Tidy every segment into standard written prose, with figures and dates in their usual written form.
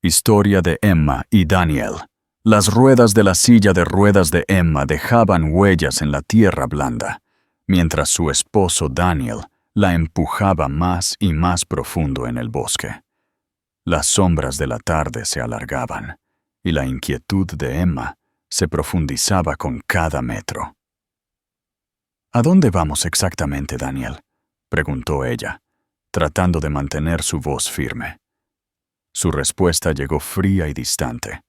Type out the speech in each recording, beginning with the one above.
Historia de Emma y Daniel. Las ruedas de la silla de ruedas de Emma dejaban huellas en la tierra blanda, mientras su esposo Daniel la empujaba más y más profundo en el bosque. Las sombras de la tarde se alargaban, y la inquietud de Emma se profundizaba con cada metro. ¿A dónde vamos exactamente, Daniel?, preguntó ella, tratando de mantener su voz firme. Su respuesta llegó fría y distante.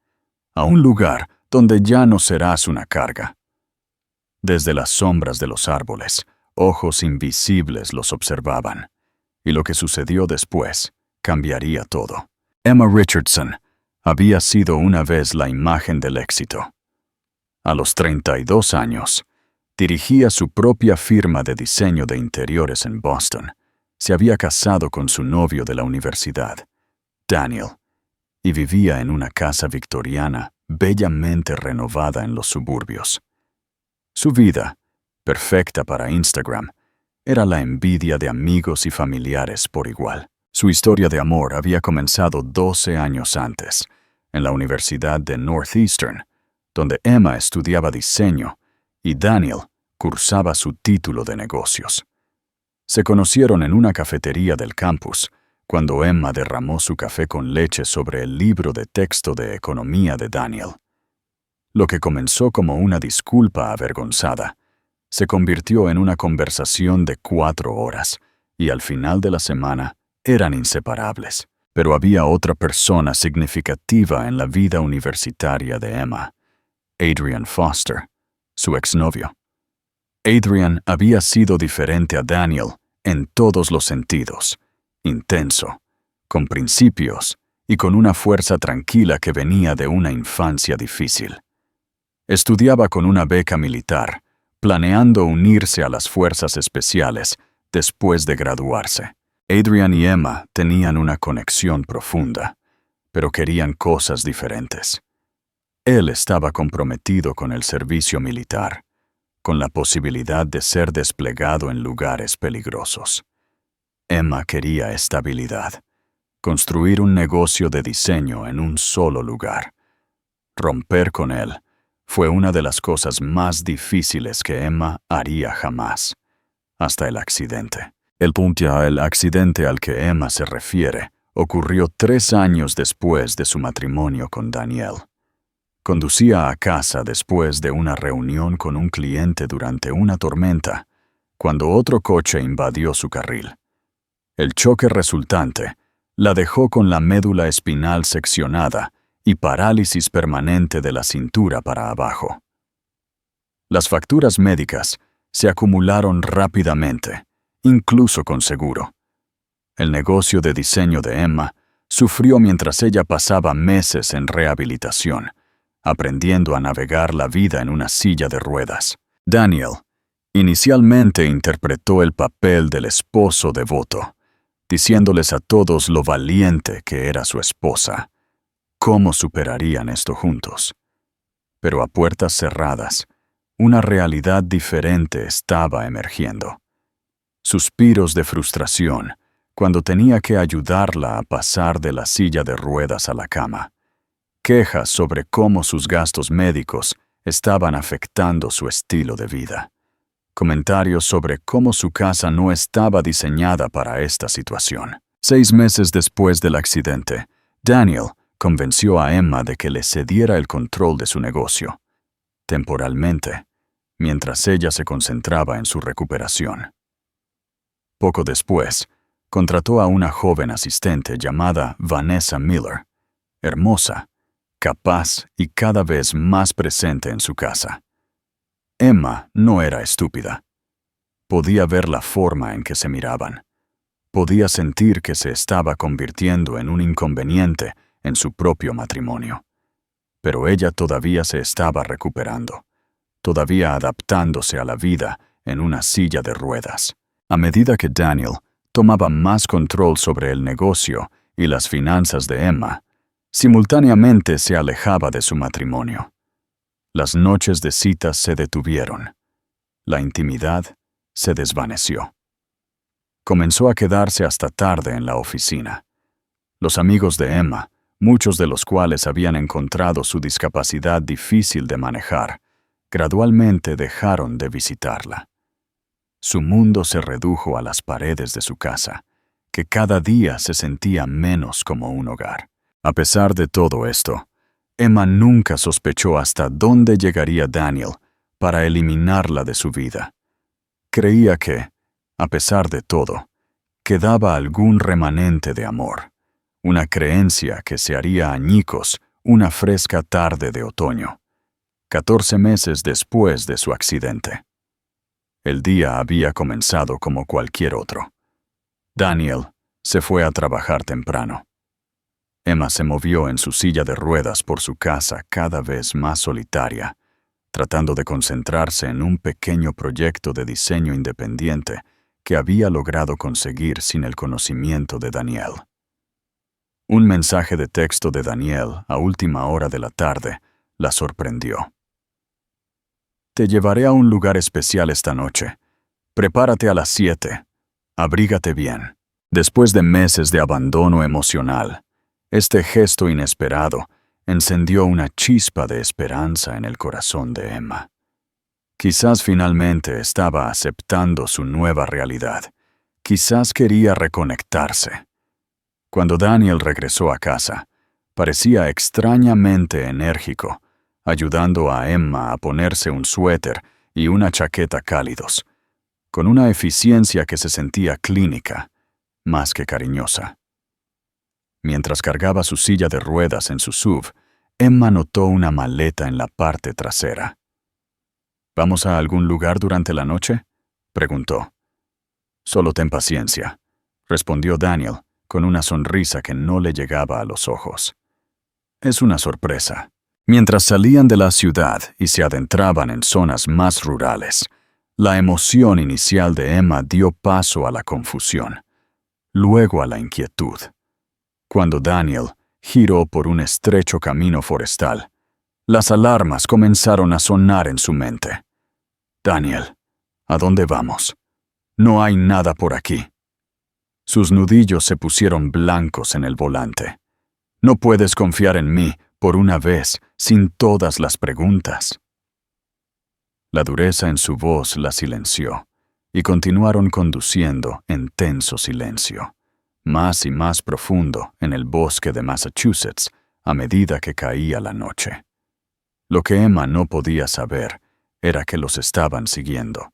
A un lugar donde ya no serás una carga. Desde las sombras de los árboles, ojos invisibles los observaban, y lo que sucedió después cambiaría todo. Emma Richardson había sido una vez la imagen del éxito. A los 32 años, dirigía su propia firma de diseño de interiores en Boston. Se había casado con su novio de la universidad, Daniel, y vivía en una casa victoriana bellamente renovada en los suburbios. Su vida, perfecta para Instagram, era la envidia de amigos y familiares por igual. Su historia de amor había comenzado 12 años antes, en la Universidad de Northeastern, donde Emma estudiaba diseño y Daniel cursaba su título de negocios. Se conocieron en una cafetería del campus, cuando Emma derramó su café con leche sobre el libro de texto de economía de Daniel. Lo que comenzó como una disculpa avergonzada, se convirtió en una conversación de 4 horas, y al final de la semana eran inseparables. Pero había otra persona significativa en la vida universitaria de Emma, Adrian Foster, su exnovio. Adrian había sido diferente a Daniel en todos los sentidos. Intenso, con principios y con una fuerza tranquila que venía de una infancia difícil. Estudiaba con una beca militar, planeando unirse a las fuerzas especiales después de graduarse. Adrian y Emma tenían una conexión profunda, pero querían cosas diferentes. Él estaba comprometido con el servicio militar, con la posibilidad de ser desplegado en lugares peligrosos. Emma quería estabilidad, construir un negocio de diseño en un solo lugar. Romper con él fue una de las cosas más difíciles que Emma haría jamás, hasta el accidente. El accidente al que Emma se refiere ocurrió 3 años después de su matrimonio con Daniel. Conducía a casa después de una reunión con un cliente durante una tormenta, cuando otro coche invadió su carril. El choque resultante la dejó con la médula espinal seccionada y parálisis permanente de la cintura para abajo. Las facturas médicas se acumularon rápidamente, incluso con seguro. El negocio de diseño de Emma sufrió mientras ella pasaba meses en rehabilitación, aprendiendo a navegar la vida en una silla de ruedas. Daniel inicialmente interpretó el papel del esposo devoto, diciéndoles a todos lo valiente que era su esposa. ¿Cómo superarían esto juntos? Pero a puertas cerradas, una realidad diferente estaba emergiendo. Suspiros de frustración cuando tenía que ayudarla a pasar de la silla de ruedas a la cama. Quejas sobre cómo sus gastos médicos estaban afectando su estilo de vida. Comentarios sobre cómo su casa no estaba diseñada para esta situación. 6 meses después del accidente, Daniel convenció a Emma de que le cediera el control de su negocio, temporalmente, mientras ella se concentraba en su recuperación. Poco después, contrató a una joven asistente llamada Vanessa Miller, hermosa, capaz y cada vez más presente en su casa. Emma no era estúpida. Podía ver la forma en que se miraban. Podía sentir que se estaba convirtiendo en un inconveniente en su propio matrimonio. Pero ella todavía se estaba recuperando, todavía adaptándose a la vida en una silla de ruedas. A medida que Daniel tomaba más control sobre el negocio y las finanzas de Emma, simultáneamente se alejaba de su matrimonio. Las noches de citas se detuvieron. La intimidad se desvaneció. Comenzó a quedarse hasta tarde en la oficina. Los amigos de Emma muchos de los cuales habían encontrado su discapacidad difícil de manejar, gradualmente dejaron de visitarla. Su mundo se redujo a las paredes de su casa, que cada día se sentía menos como un hogar. A pesar de todo esto, Emma nunca sospechó hasta dónde llegaría Daniel para eliminarla de su vida. Creía que, a pesar de todo, quedaba algún remanente de amor, una creencia que se haría añicos una fresca tarde de otoño, 14 meses después de su accidente. El día había comenzado como cualquier otro. Daniel se fue a trabajar temprano. Emma se movió en su silla de ruedas por su casa cada vez más solitaria, tratando de concentrarse en un pequeño proyecto de diseño independiente que había logrado conseguir sin el conocimiento de Daniel. Un mensaje de texto de Daniel a última hora de la tarde la sorprendió. «Te llevaré a un lugar especial esta noche. Prepárate a las 7. Abrígate bien». Después de meses de abandono emocional, este gesto inesperado encendió una chispa de esperanza en el corazón de Emma. Quizás finalmente estaba aceptando su nueva realidad. Quizás quería reconectarse. Cuando Daniel regresó a casa, parecía extrañamente enérgico, ayudando a Emma a ponerse un suéter y una chaqueta cálidos, con una eficiencia que se sentía clínica, más que cariñosa. Mientras cargaba su silla de ruedas en su SUV, Emma notó una maleta en la parte trasera. «¿Vamos a algún lugar durante la noche?», preguntó. «Solo ten paciencia», respondió Daniel, con una sonrisa que no le llegaba a los ojos. «Es una sorpresa». Mientras salían de la ciudad y se adentraban en zonas más rurales, la emoción inicial de Emma dio paso a la confusión, luego a la inquietud. Cuando Daniel giró por un estrecho camino forestal, las alarmas comenzaron a sonar en su mente. «Daniel, ¿a dónde vamos? No hay nada por aquí». Sus nudillos se pusieron blancos en el volante. «No puedes confiar en mí, por una vez, sin todas las preguntas». La dureza en su voz la silenció, y continuaron conduciendo en tenso silencio, más y más profundo en el bosque de Massachusetts a medida que caía la noche. Lo que Emma no podía saber era que los estaban siguiendo.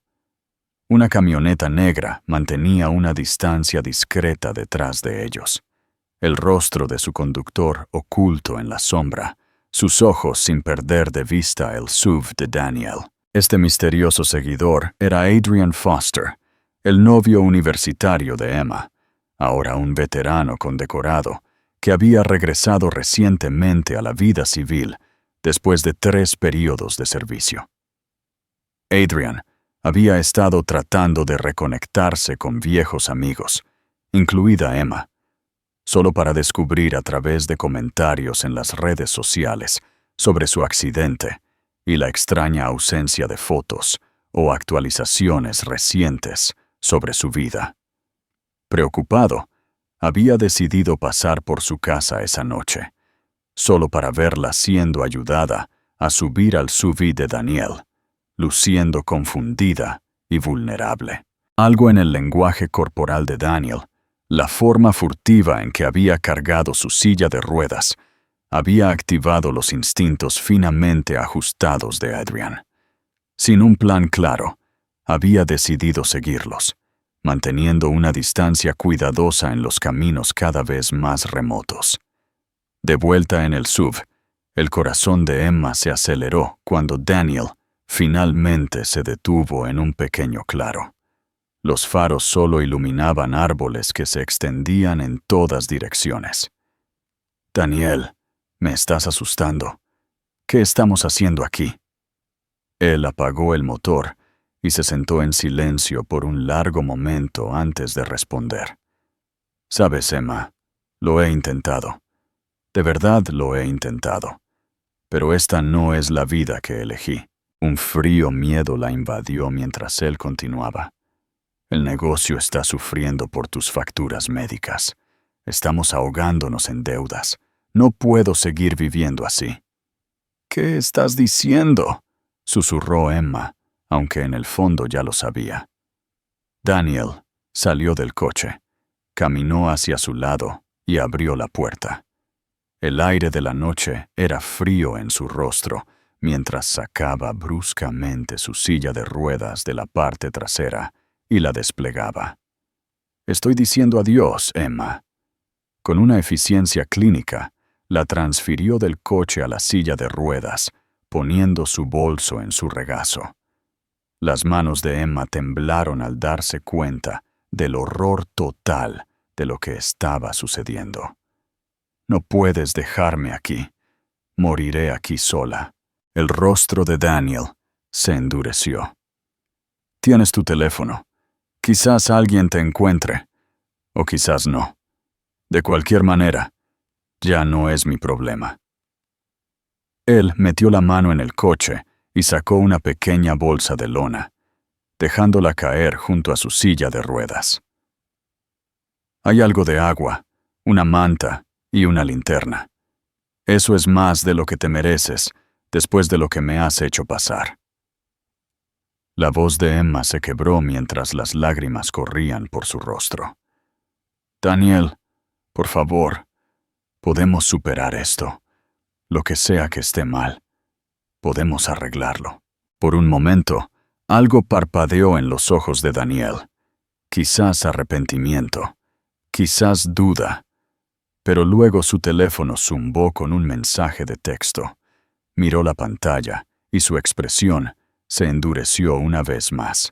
Una camioneta negra mantenía una distancia discreta detrás de ellos, el rostro de su conductor oculto en la sombra, sus ojos sin perder de vista el SUV de Daniel. Este misterioso seguidor era Adrian Foster, el novio universitario de Emma, ahora un veterano condecorado, que había regresado recientemente a la vida civil después de 3 períodos de servicio. Adrian había estado tratando de reconectarse con viejos amigos, incluida Emma, solo para descubrir a través de comentarios en las redes sociales sobre su accidente y la extraña ausencia de fotos o actualizaciones recientes sobre su vida. Preocupado, había decidido pasar por su casa esa noche, solo para verla siendo ayudada a subir al SUV de Daniel, luciendo confundida y vulnerable. Algo en el lenguaje corporal de Daniel, la forma furtiva en que había cargado su silla de ruedas, había activado los instintos finamente ajustados de Adrian. Sin un plan claro, había decidido seguirlos, manteniendo una distancia cuidadosa en los caminos cada vez más remotos. De vuelta en el SUV, el corazón de Emma se aceleró cuando Daniel finalmente se detuvo en un pequeño claro. Los faros solo iluminaban árboles que se extendían en todas direcciones. «Daniel, me estás asustando. ¿Qué estamos haciendo aquí?» Él apagó el motor y se sentó en silencio por un largo momento antes de responder. «Sabes, Emma, lo he intentado. De verdad lo he intentado. Pero esta no es la vida que elegí». Un frío miedo la invadió mientras él continuaba. «El negocio está sufriendo por tus facturas médicas. Estamos ahogándonos en deudas. No puedo seguir viviendo así. ¿Qué estás diciendo?, susurró Emma, aunque en el fondo ya lo sabía. Daniel salió del coche, caminó hacia su lado y abrió la puerta. El aire de la noche era frío en su rostro mientras sacaba bruscamente su silla de ruedas de la parte trasera y la desplegaba. «Estoy diciendo adiós, Emma». Con una eficiencia clínica, la transfirió del coche a la silla de ruedas, poniendo su bolso en su regazo. Las manos de Emma temblaron al darse cuenta del horror total de lo que estaba sucediendo. «No puedes dejarme aquí. Moriré aquí sola». El rostro de Daniel se endureció. «Tienes tu teléfono. Quizás alguien te encuentre, o quizás no. De cualquier manera, ya no es mi problema». Él metió la mano en el coche y sacó una pequeña bolsa de lona, dejándola caer junto a su silla de ruedas. «Hay algo de agua, una manta y una linterna. Eso es más de lo que te mereces después de lo que me has hecho pasar». La voz de Emma se quebró mientras las lágrimas corrían por su rostro. «Daniel, por favor, podemos superar esto. Lo que sea que esté mal, podemos arreglarlo». Por un momento, algo parpadeó en los ojos de Daniel. Quizás arrepentimiento, quizás duda. Pero luego su teléfono zumbó con un mensaje de texto. Miró la pantalla y su expresión se endureció una vez más.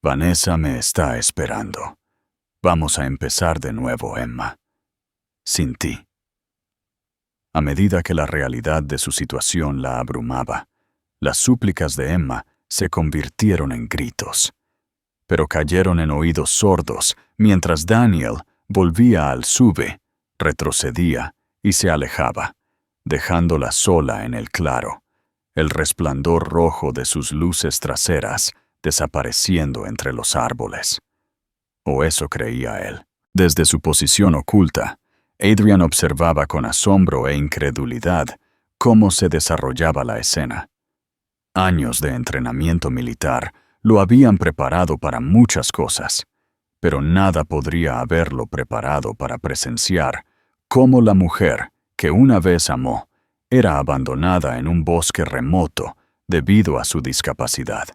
«Vanessa me está esperando. Vamos a empezar de nuevo, Emma. Sin ti». A medida que la realidad de su situación la abrumaba, las súplicas de Emma se convirtieron en gritos, pero cayeron en oídos sordos mientras Daniel volvía al SUV, retrocedía y se alejaba, dejándola sola en el claro, el resplandor rojo de sus luces traseras desapareciendo entre los árboles. O eso creía él. Desde su posición oculta, Adrian observaba con asombro e incredulidad cómo se desarrollaba la escena. Años de entrenamiento militar lo habían preparado para muchas cosas, pero nada podría haberlo preparado para presenciar cómo la mujer que una vez amó era abandonada en un bosque remoto debido a su discapacidad.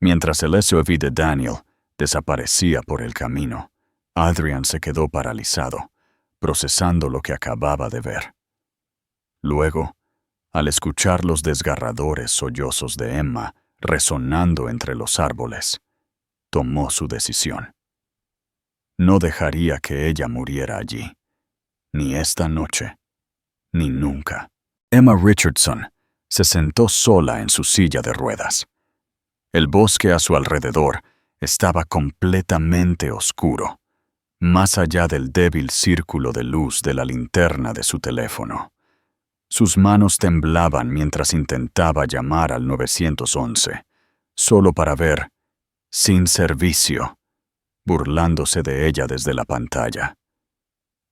Mientras el SUV de Daniel desaparecía por el camino, Adrian se quedó paralizado, procesando lo que acababa de ver. Luego, al escuchar los desgarradores sollozos de Emma resonando entre los árboles, tomó su decisión. No dejaría que ella muriera allí, ni esta noche, ni nunca. Emma Richardson se sentó sola en su silla de ruedas. El bosque a su alrededor estaba completamente oscuro, más allá del débil círculo de luz de la linterna de su teléfono. Sus manos temblaban mientras intentaba llamar al 911, solo para ver «Sin servicio», burlándose de ella desde la pantalla.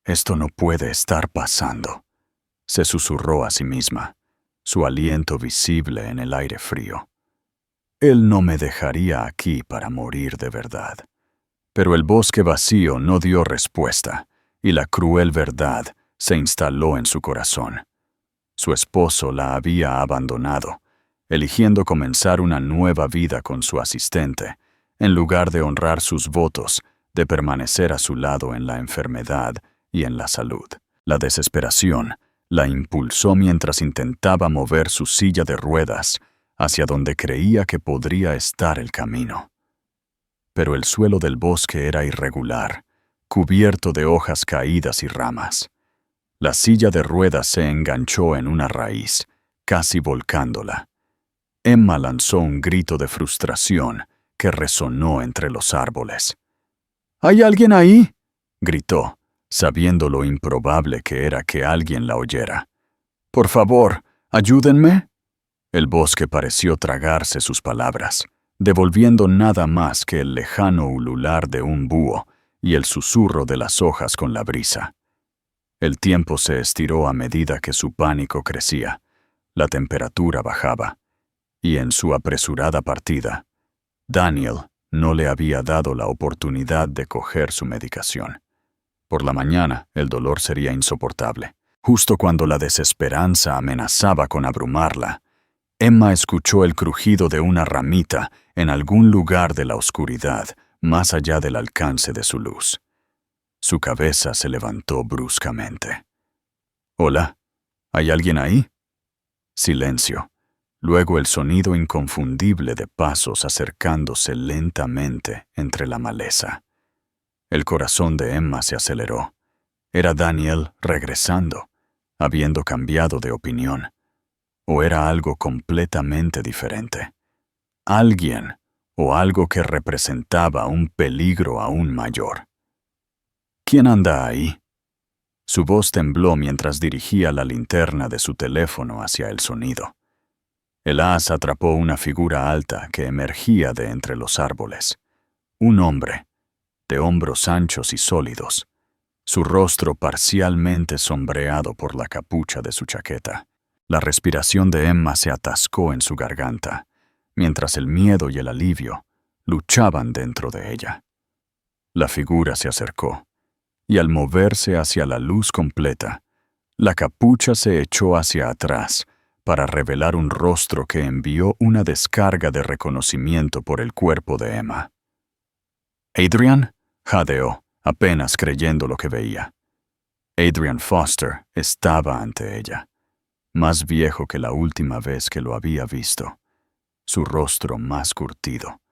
«Esto no puede estar pasando», se susurró a sí misma, su aliento visible en el aire frío. «Él no me dejaría aquí para morir de verdad». Pero el bosque vacío no dio respuesta, y la cruel verdad se instaló en su corazón. Su esposo la había abandonado, eligiendo comenzar una nueva vida con su asistente, en lugar de honrar sus votos de permanecer a su lado en la enfermedad y en la salud. La desesperación la impulsó mientras intentaba mover su silla de ruedas hacia donde creía que podría estar el camino. Pero el suelo del bosque era irregular, cubierto de hojas caídas y ramas. La silla de ruedas se enganchó en una raíz, casi volcándola. Emma lanzó un grito de frustración que resonó entre los árboles. «¿Hay alguien ahí?», gritó, sabiendo lo improbable que era que alguien la oyera. «Por favor, ayúdenme». El bosque pareció tragarse sus palabras, devolviendo nada más que el lejano ulular de un búho y el susurro de las hojas con la brisa. El tiempo se estiró a medida que su pánico crecía. La temperatura bajaba. Y en su apresurada partida, Daniel no le había dado la oportunidad de coger su medicación. Por la mañana, el dolor sería insoportable. Justo cuando la desesperanza amenazaba con abrumarla, Emma escuchó el crujido de una ramita en algún lugar de la oscuridad, más allá del alcance de su luz. Su cabeza se levantó bruscamente. «¿Hola? ¿Hay alguien ahí?» Silencio. Luego el sonido inconfundible de pasos acercándose lentamente entre la maleza. El corazón de Emma se aceleró. Era Daniel regresando, habiendo cambiado de opinión. ¿O era algo completamente diferente? Alguien o algo que representaba un peligro aún mayor. ¿Quién anda ahí? Su voz tembló mientras dirigía la linterna de su teléfono hacia el sonido. El haz atrapó una figura alta que emergía de entre los árboles. Un hombre, de hombros anchos y sólidos, su rostro parcialmente sombreado por la capucha de su chaqueta. La respiración de Emma se atascó en su garganta, mientras el miedo y el alivio luchaban dentro de ella. La figura se acercó, y al moverse hacia la luz completa, la capucha se echó hacia atrás para revelar un rostro que envió una descarga de reconocimiento por el cuerpo de Emma. «¿Adrian?» jadeó, apenas creyendo lo que veía. Adrian Foster estaba ante ella, más viejo que la última vez que lo había visto, su rostro más curtido,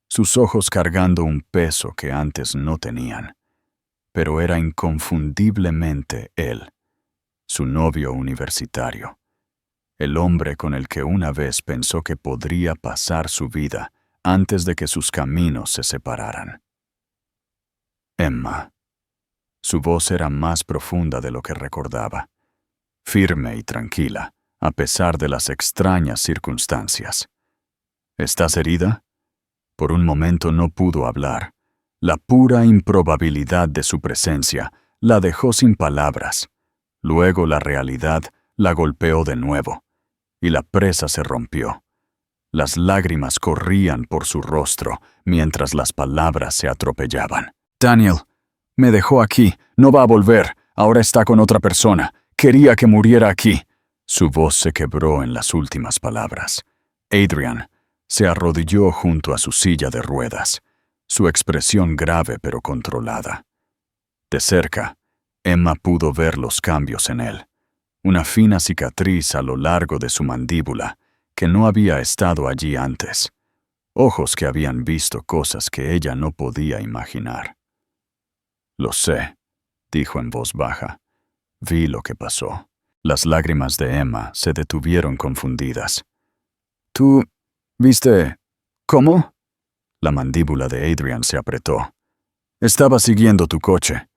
sus ojos cargando un peso que antes no tenían, pero era inconfundiblemente él, su novio universitario, el hombre con el que una vez pensó que podría pasar su vida antes de que sus caminos se separaran. Emma. Su voz era más profunda de lo que recordaba, firme y tranquila, a pesar de las extrañas circunstancias. ¿Estás herida? Por un momento no pudo hablar. La pura improbabilidad de su presencia la dejó sin palabras. Luego la realidad la golpeó de nuevo, y la presa se rompió. Las lágrimas corrían por su rostro mientras las palabras se atropellaban. «Daniel, me dejó aquí, no va a volver, ahora está con otra persona. Quería que muriera aquí». Su voz se quebró en las últimas palabras. Adrian se arrodilló junto a su silla de ruedas, su expresión grave pero controlada. De cerca, Emma pudo ver los cambios en él. Una fina cicatriz a lo largo de su mandíbula, que no había estado allí antes. Ojos que habían visto cosas que ella no podía imaginar. «Lo sé», dijo en voz baja. «Vi lo que pasó». Las lágrimas de Emma se detuvieron confundidas. «¿Tú viste cómo?» La mandíbula de Adrian se apretó. «Estaba siguiendo tu coche.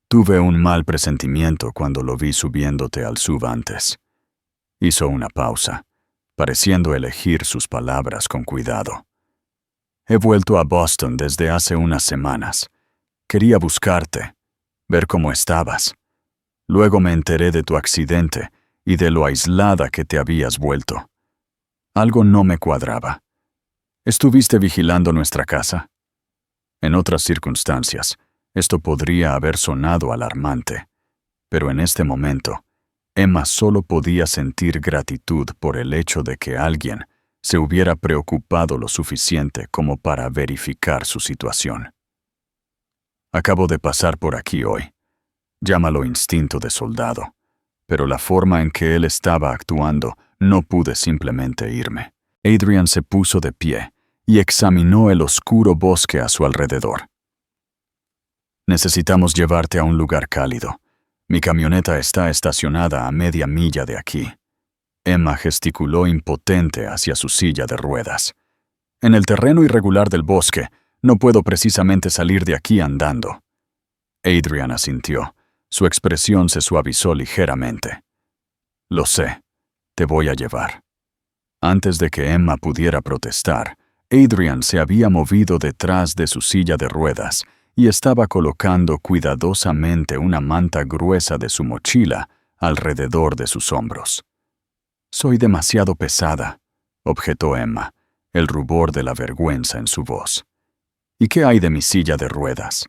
Tuve un mal presentimiento cuando lo vi subiéndote al SUV antes». Hizo una pausa, pareciendo elegir sus palabras con cuidado. «He vuelto a Boston desde hace unas semanas. Quería buscarte, ver cómo estabas. Luego me enteré de tu accidente y de lo aislada que te habías vuelto. Algo no me cuadraba. ¿Estuviste vigilando nuestra casa?» En otras circunstancias, esto podría haber sonado alarmante, pero en este momento, Emma solo podía sentir gratitud por el hecho de que alguien se hubiera preocupado lo suficiente como para verificar su situación. «Acabo de pasar por aquí hoy. Llámalo instinto de soldado, pero la forma en que él estaba actuando no pude simplemente irme». Adrian se puso de pie y examinó el oscuro bosque a su alrededor. «Necesitamos llevarte a un lugar cálido. Mi camioneta está estacionada a media milla de aquí». Emma gesticuló impotente hacia su silla de ruedas. «En el terreno irregular del bosque, no puedo precisamente salir de aquí andando». Adrian asintió. Su expresión se suavizó ligeramente. «Lo sé. Te voy a llevar». Antes de que Emma pudiera protestar, Adrian se había movido detrás de su silla de ruedas y estaba colocando cuidadosamente una manta gruesa de su mochila alrededor de sus hombros. «Soy demasiado pesada», objetó Emma, el rubor de la vergüenza en su voz. «¿Y qué hay de mi silla de ruedas?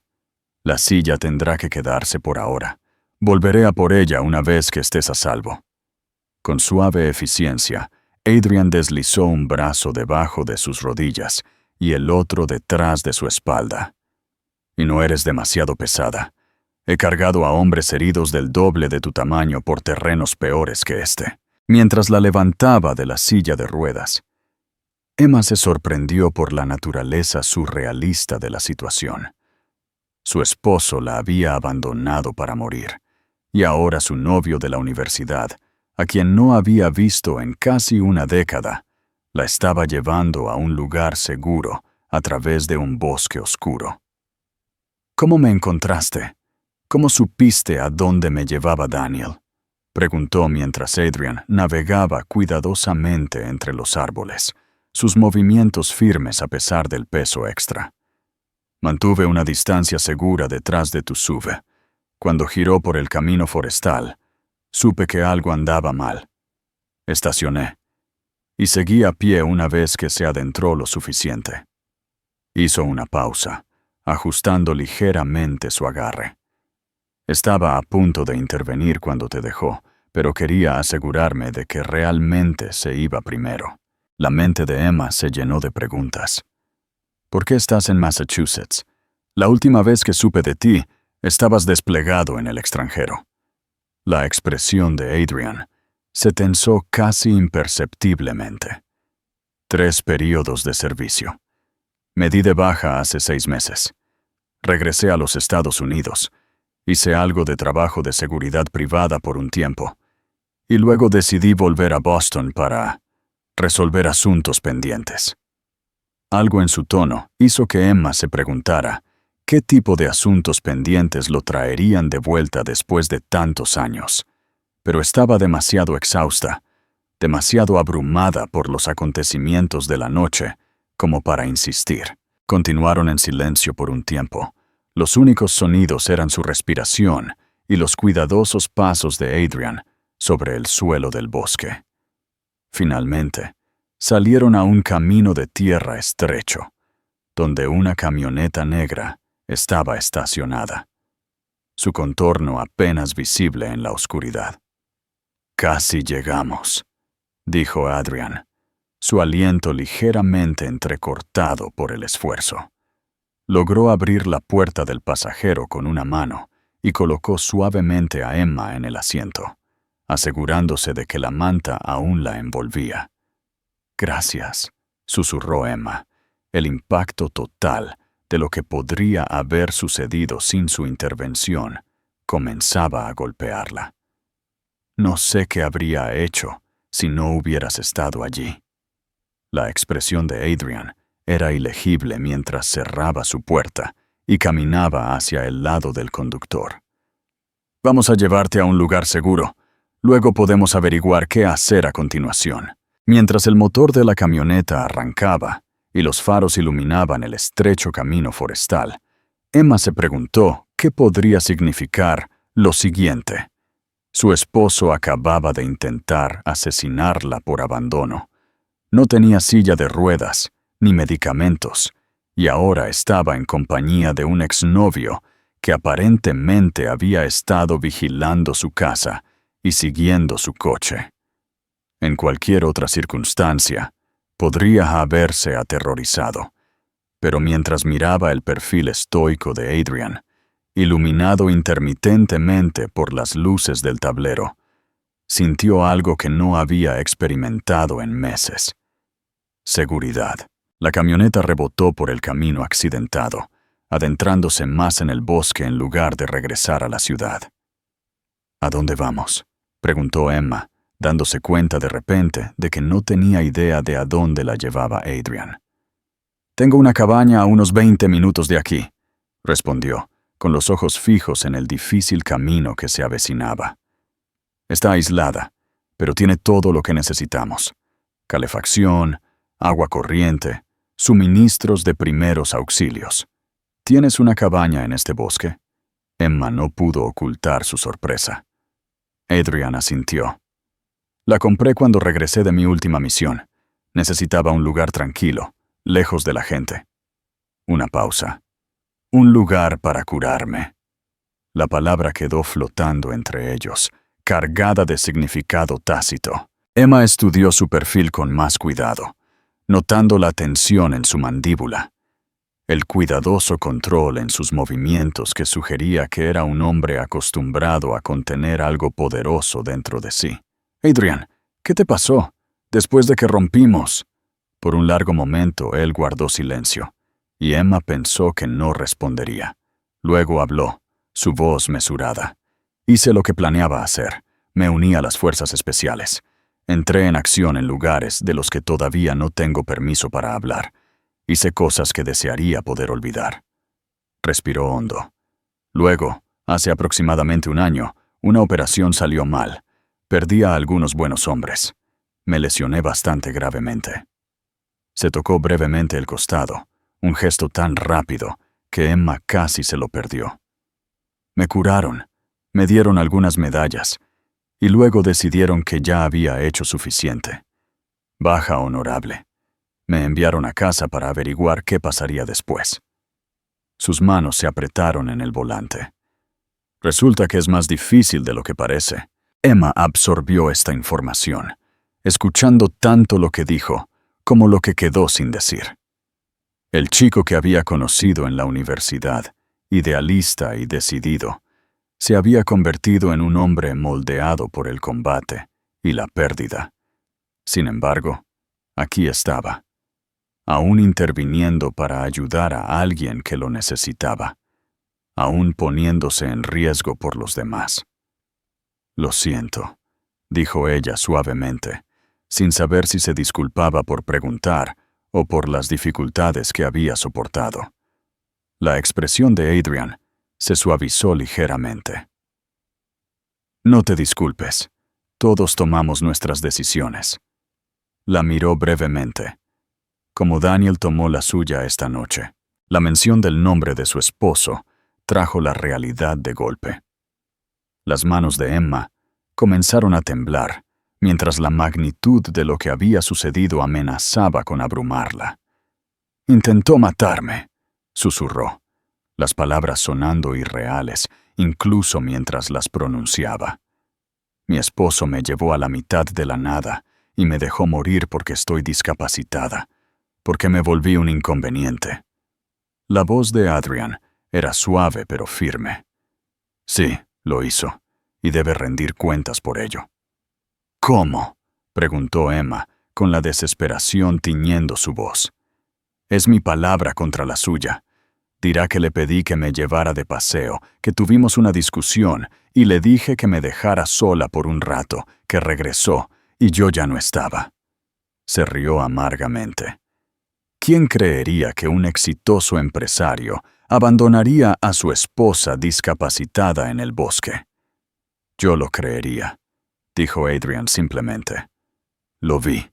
La silla tendrá que quedarse por ahora. Volveré a por ella una vez que estés a salvo». Con suave eficiencia, Adrian deslizó un brazo debajo de sus rodillas y el otro detrás de su espalda. «Y no eres demasiado pesada. He cargado a hombres heridos del doble de tu tamaño por terrenos peores que este». Mientras la levantaba de la silla de ruedas, Emma se sorprendió por la naturaleza surrealista de la situación. Su esposo la había abandonado para morir, y ahora su novio de la universidad, a quien no había visto en casi una década, la estaba llevando a un lugar seguro a través de un bosque oscuro. «¿Cómo me encontraste? ¿Cómo supiste a dónde me llevaba Daniel?», preguntó mientras Adrian navegaba cuidadosamente entre los árboles, sus movimientos firmes a pesar del peso extra. «Mantuve una distancia segura detrás de tu SUV. Cuando giró por el camino forestal, supe que algo andaba mal. Estacioné y seguí a pie una vez que se adentró lo suficiente». Hizo una pausa, ajustando ligeramente su agarre. «Estaba a punto de intervenir cuando te dejó, pero quería asegurarme de que realmente se iba primero». La mente de Emma se llenó de preguntas. «¿Por qué estás en Massachusetts? La última vez que supe de ti, estabas desplegado en el extranjero». La expresión de Adrian se tensó casi imperceptiblemente. «3 períodos de servicio. Me di de baja hace 6 meses. Regresé a los Estados Unidos. Hice algo de trabajo de seguridad privada por un tiempo. Y luego decidí volver a Boston para resolver asuntos pendientes». Algo en su tono hizo que Emma se preguntara qué tipo de asuntos pendientes lo traerían de vuelta después de tantos años. Pero estaba demasiado exhausta, demasiado abrumada por los acontecimientos de la noche, como para insistir. Continuaron en silencio por un tiempo. Los únicos sonidos eran su respiración y los cuidadosos pasos de Adrian sobre el suelo del bosque. Finalmente, salieron a un camino de tierra estrecho, donde una camioneta negra estaba estacionada, su contorno apenas visible en la oscuridad. «Casi llegamos», dijo Adrian, su aliento ligeramente entrecortado por el esfuerzo. Logró abrir la puerta del pasajero con una mano y colocó suavemente a Emma en el asiento, asegurándose de que la manta aún la envolvía. «Gracias», susurró Emma, el impacto total de lo que podría haber sucedido sin su intervención comenzaba a golpearla. «No sé qué habría hecho si no hubieras estado allí». La expresión de Adrian era ilegible mientras cerraba su puerta y caminaba hacia el lado del conductor. «Vamos a llevarte a un lugar seguro. Luego podemos averiguar qué hacer a continuación». Mientras el motor de la camioneta arrancaba y los faros iluminaban el estrecho camino forestal, Emma se preguntó qué podría significar lo siguiente. Su esposo acababa de intentar asesinarla por abandono. No tenía silla de ruedas ni medicamentos, y ahora estaba en compañía de un exnovio que aparentemente había estado vigilando su casa y siguiendo su coche. En cualquier otra circunstancia, podría haberse aterrorizado, pero mientras miraba el perfil estoico de Adrian, iluminado intermitentemente por las luces del tablero, sintió algo que no había experimentado en meses. Seguridad. La camioneta rebotó por el camino accidentado, adentrándose más en el bosque en lugar de regresar a la ciudad. «¿A dónde vamos?», preguntó Emma, dándose cuenta de repente de que no tenía idea de a dónde la llevaba Adrian. «Tengo una cabaña a unos 20 minutos de aquí», respondió, con los ojos fijos en el difícil camino que se avecinaba. «Está aislada, pero tiene todo lo que necesitamos: calefacción, agua corriente, suministros de primeros auxilios. ¿Tienes una cabaña en este bosque? Emma no pudo ocultar su sorpresa. Adrian asintió. La compré cuando regresé de mi última misión. Necesitaba un lugar tranquilo, lejos de la gente. Una pausa. Un lugar para curarme. La palabra quedó flotando entre ellos, cargada de significado tácito. Emma estudió su perfil con más cuidado, notando la tensión en su mandíbula, el cuidadoso control en sus movimientos que sugería que era un hombre acostumbrado a contener algo poderoso dentro de sí. Adrian, ¿qué te pasó? Después de que rompimos. Por un largo momento él guardó silencio, y Emma pensó que no respondería. Luego habló, su voz mesurada. Hice lo que planeaba hacer. Me uní a las fuerzas especiales. Entré en acción en lugares de los que todavía no tengo permiso para hablar. Hice cosas que desearía poder olvidar. Respiró hondo. Luego, hace aproximadamente un año, una operación salió mal. Perdí a algunos buenos hombres. Me lesioné bastante gravemente. Se tocó brevemente el costado, un gesto tan rápido que Emma casi se lo perdió. Me curaron, me dieron algunas medallas, y luego decidieron que ya había hecho suficiente. Baja honorable. Me enviaron a casa para averiguar qué pasaría después. Sus manos se apretaron en el volante. Resulta que es más difícil de lo que parece. Emma absorbió esta información, escuchando tanto lo que dijo como lo que quedó sin decir. El chico que había conocido en la universidad, idealista y decidido, se había convertido en un hombre moldeado por el combate y la pérdida. Sin embargo, aquí estaba, aún interviniendo para ayudar a alguien que lo necesitaba, aún poniéndose en riesgo por los demás. Lo siento, dijo ella suavemente, sin saber si se disculpaba por preguntar o por las dificultades que había soportado. La expresión de Adrian se suavizó ligeramente. No te disculpes. Todos tomamos nuestras decisiones. La miró brevemente, como Daniel tomó la suya esta noche. La mención del nombre de su esposo trajo la realidad de golpe. Las manos de Emma comenzaron a temblar, mientras la magnitud de lo que había sucedido amenazaba con abrumarla. «Intentó matarme», susurró, las palabras sonando irreales, incluso mientras las pronunciaba. «Mi esposo me llevó a la mitad de la nada y me dejó morir porque estoy discapacitada, porque me volví un inconveniente». La voz de Adrian era suave pero firme. «Sí, lo hizo, y debe rendir cuentas por ello». «¿Cómo?», preguntó Emma, con la desesperación tiñendo su voz. «Es mi palabra contra la suya. Dirá que le pedí que me llevara de paseo, que tuvimos una discusión, y le dije que me dejara sola por un rato, que regresó, y yo ya no estaba». Se rió amargamente. ¿Quién creería que un exitoso empresario abandonaría a su esposa discapacitada en el bosque? «Yo lo creería», dijo Adrian simplemente. «Lo vi.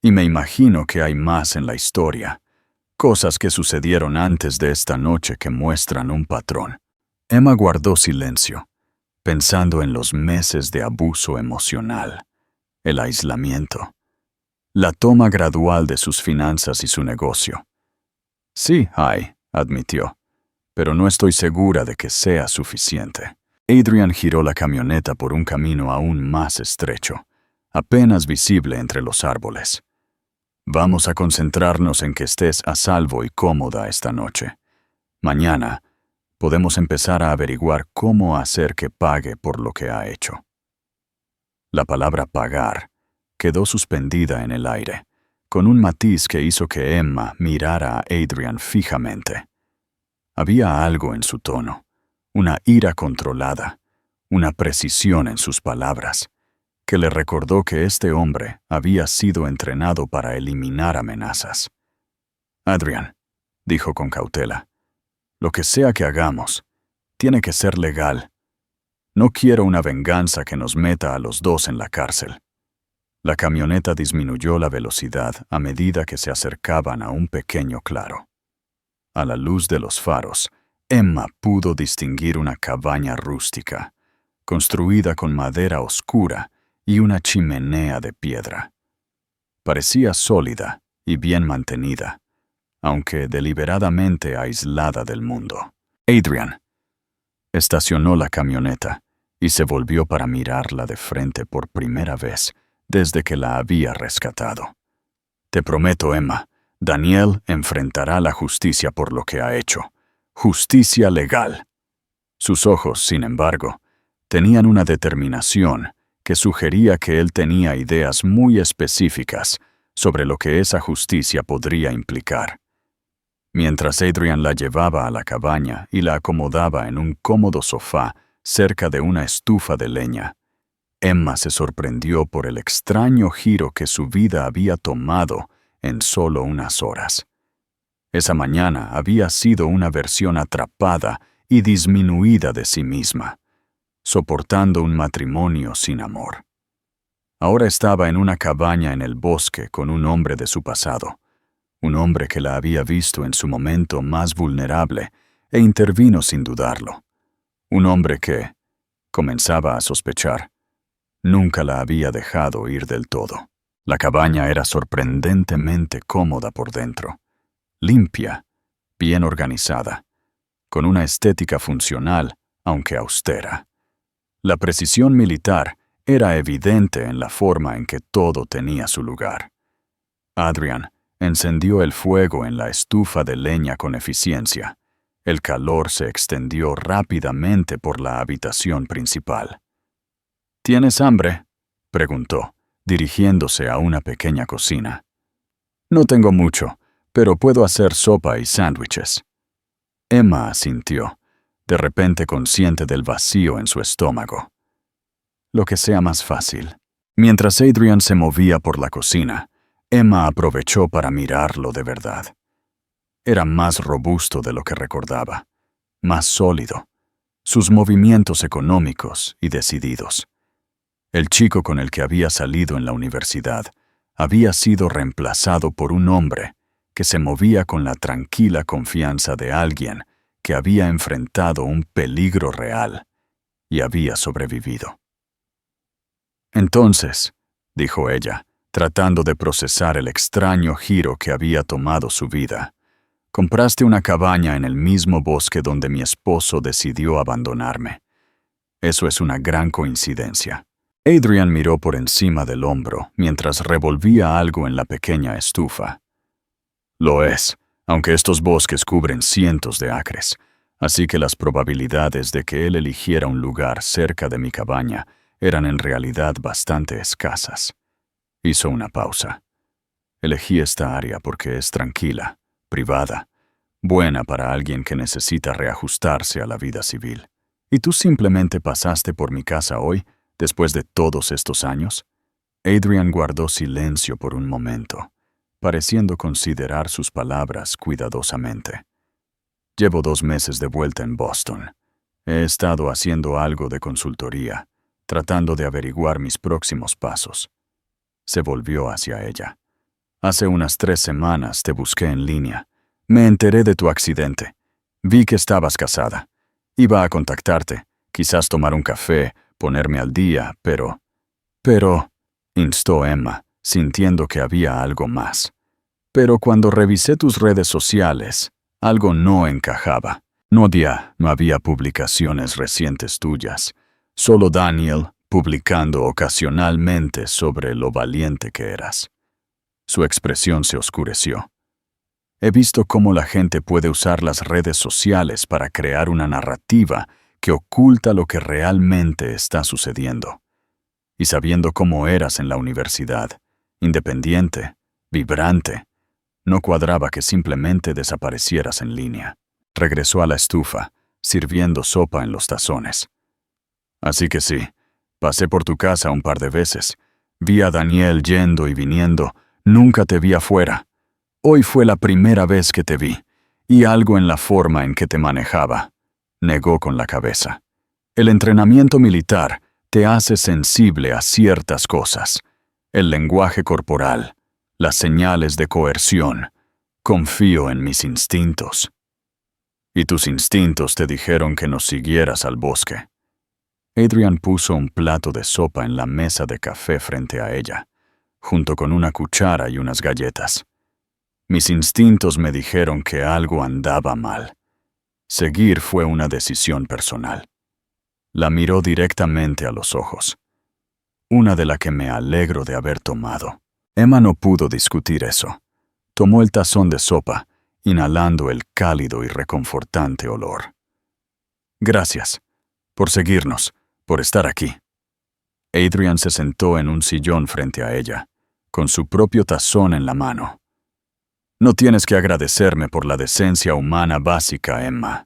Y me imagino que hay más en la historia. Cosas que sucedieron antes de esta noche que muestran un patrón». Emma guardó silencio, pensando en los meses de abuso emocional, el aislamiento, la toma gradual de sus finanzas y su negocio. «Sí, hay», admitió, «pero no estoy segura de que sea suficiente». Adrian giró la camioneta por un camino aún más estrecho, apenas visible entre los árboles. «Vamos a concentrarnos en que estés a salvo y cómoda esta noche. Mañana podemos empezar a averiguar cómo hacer que pague por lo que ha hecho». La palabra pagar quedó suspendida en el aire, con un matiz que hizo que Emma mirara a Adrian fijamente. Había algo en su tono, una ira controlada, una precisión en sus palabras, que le recordó que este hombre había sido entrenado para eliminar amenazas. «Adrian», dijo con cautela, «lo que sea que hagamos, tiene que ser legal. No quiero una venganza que nos meta a los dos en la cárcel». La camioneta disminuyó la velocidad a medida que se acercaban a un pequeño claro. a la luz de los faros, Emma pudo distinguir una cabaña rústica, construida con madera oscura y una chimenea de piedra. Parecía sólida y bien mantenida, aunque deliberadamente aislada del mundo. Adrian estacionó la camioneta y se volvió para mirarla de frente por primera vez desde que la había rescatado. Te prometo, Emma, Daniel enfrentará la justicia por lo que ha hecho. Justicia legal. Sus ojos, sin embargo, tenían una determinación que sugería que él tenía ideas muy específicas sobre lo que esa justicia podría implicar. Mientras Adrian la llevaba a la cabaña y la acomodaba en un cómodo sofá cerca de una estufa de leña, Emma se sorprendió por el extraño giro que su vida había tomado en solo unas horas. Esa mañana había sido una versión atrapada y disminuida de sí misma, soportando un matrimonio sin amor. Ahora estaba en una cabaña en el bosque con un hombre de su pasado, un hombre que la había visto en su momento más vulnerable e intervino sin dudarlo. Un hombre que, comenzaba a sospechar, nunca la había dejado ir del todo. La cabaña era sorprendentemente cómoda por dentro, limpia, bien organizada, con una estética funcional, aunque austera. La precisión militar era evidente en la forma en que todo tenía su lugar. Adrian encendió el fuego en la estufa de leña con eficiencia. El calor se extendió rápidamente por la habitación principal. ¿Tienes hambre?, preguntó, dirigiéndose a una pequeña cocina. No tengo mucho, pero puedo hacer sopa y sándwiches. Emma asintió, de repente consciente del vacío en su estómago. Lo que sea más fácil. Mientras Adrian se movía por la cocina, Emma aprovechó para mirarlo de verdad. Era más robusto de lo que recordaba, más sólido, sus movimientos económicos y decididos. El chico con el que había salido en la universidad había sido reemplazado por un hombre que se movía con la tranquila confianza de alguien que había enfrentado un peligro real y había sobrevivido. Entonces, dijo ella, tratando de procesar el extraño giro que había tomado su vida, compraste una cabaña en el mismo bosque donde mi esposo decidió abandonarme. Eso es una gran coincidencia. Adrian miró por encima del hombro mientras revolvía algo en la pequeña estufa. Lo es, aunque estos bosques cubren cientos de acres, así que las probabilidades de que él eligiera un lugar cerca de mi cabaña eran en realidad bastante escasas. Hizo una pausa. Elegí esta área porque es tranquila, privada, buena para alguien que necesita reajustarse a la vida civil. ¿Y tú simplemente pasaste por mi casa hoy, después de todos estos años? Adrian guardó silencio por un momento, pareciendo considerar sus palabras cuidadosamente. Llevo 2 meses de vuelta en Boston. He estado haciendo algo de consultoría, tratando de averiguar mis próximos pasos. Se volvió hacia ella. Hace unas 3 semanas te busqué en línea. Me enteré de tu accidente. Vi que estabas casada. Iba a contactarte, quizás tomar un café, ponerme al día, pero, instó Emma, sintiendo que había algo más. Pero cuando revisé tus redes sociales, algo no encajaba. No había publicaciones recientes tuyas, solo Daniel publicando ocasionalmente sobre lo valiente que eras. Su expresión se oscureció. He visto cómo la gente puede usar las redes sociales para crear una narrativa que oculta lo que realmente está sucediendo. Y sabiendo cómo eras en la universidad, independiente, vibrante, no cuadraba que simplemente desaparecieras en línea. Regresó a la estufa, sirviendo sopa en los tazones. Así que sí, pasé por tu casa un par de veces. Vi a Daniel yendo y viniendo. Nunca te vi afuera. Hoy fue la primera vez que te vi, y algo en la forma en que te manejaba. Negó con la cabeza. El entrenamiento militar te hace sensible a ciertas cosas. El lenguaje corporal, las señales de coerción. Confío en mis instintos. Y tus instintos te dijeron que nos siguieras al bosque. Adrian puso un plato de sopa en la mesa de café frente a ella, junto con una cuchara y unas galletas. Mis instintos me dijeron que algo andaba mal. Seguir fue una decisión personal. La miró directamente a los ojos. Una de la que me alegro de haber tomado. Emma no pudo discutir eso. Tomó el tazón de sopa, inhalando el cálido y reconfortante olor. Gracias, por seguirnos, por estar aquí. Adrian se sentó en un sillón frente a ella, con su propio tazón en la mano. No tienes que agradecerme por la decencia humana básica, Emma.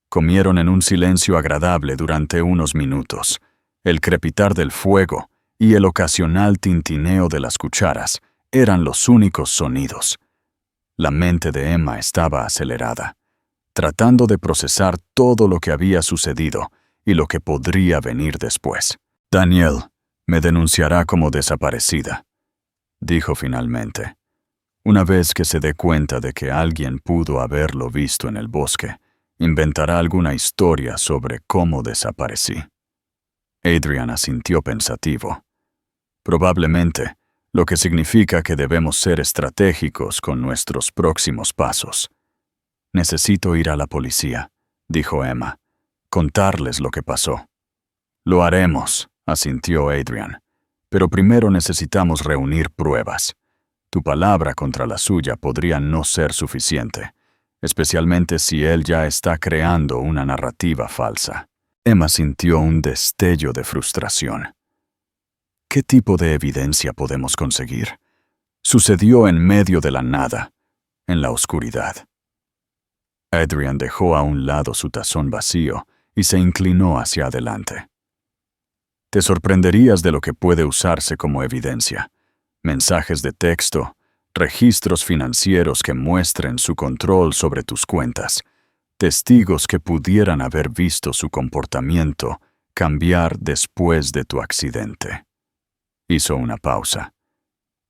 Comieron en un silencio agradable durante unos minutos. El crepitar del fuego y el ocasional tintineo de las cucharas eran los únicos sonidos. La mente de Emma estaba acelerada, tratando de procesar todo lo que había sucedido y lo que podría venir después. Daniel me denunciará como desaparecida, dijo finalmente. Una vez que se dé cuenta de que alguien pudo haberlo visto en el bosque, inventará alguna historia sobre cómo desaparecí. Adrian asintió pensativo. Probablemente, lo que significa que debemos ser estratégicos con nuestros próximos pasos. Necesito ir a la policía, dijo Emma, contarles lo que pasó. Lo haremos, asintió Adrian, pero primero necesitamos reunir pruebas. Tu palabra contra la suya podría no ser suficiente, especialmente si él ya está creando una narrativa falsa. Emma sintió un destello de frustración. ¿Qué tipo de evidencia podemos conseguir? Sucedió en medio de la nada, en la oscuridad. Adrian dejó a un lado su tazón vacío y se inclinó hacia adelante. Te sorprenderías de lo que puede usarse como evidencia. Mensajes de texto, registros financieros que muestren su control sobre tus cuentas, testigos que pudieran haber visto su comportamiento cambiar después de tu accidente. Hizo una pausa.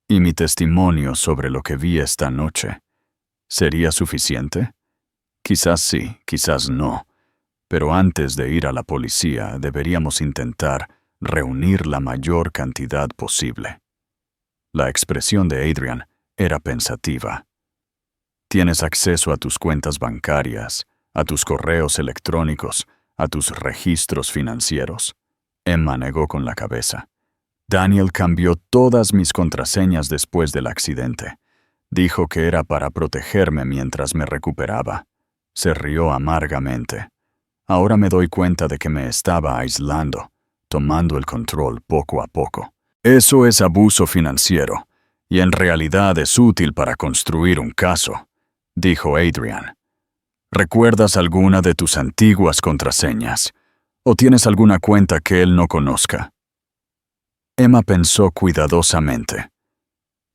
¿Y mi testimonio sobre lo que vi esta noche? ¿Sería suficiente? Quizás sí, quizás no. Pero antes de ir a la policía, deberíamos intentar reunir la mayor cantidad posible. La expresión de Adrian era pensativa. Tienes acceso a tus cuentas bancarias, a tus correos electrónicos, a tus registros financieros. Emma negó con la cabeza. Daniel cambió todas mis contraseñas después del accidente. Dijo que era para protegerme mientras me recuperaba. Se rió amargamente. Ahora me doy cuenta de que me estaba aislando, tomando el control poco a poco. Eso es abuso financiero, y en realidad es útil para construir un caso, dijo Adrian. ¿Recuerdas alguna de tus antiguas contraseñas? ¿O tienes alguna cuenta que él no conozca? Emma pensó cuidadosamente.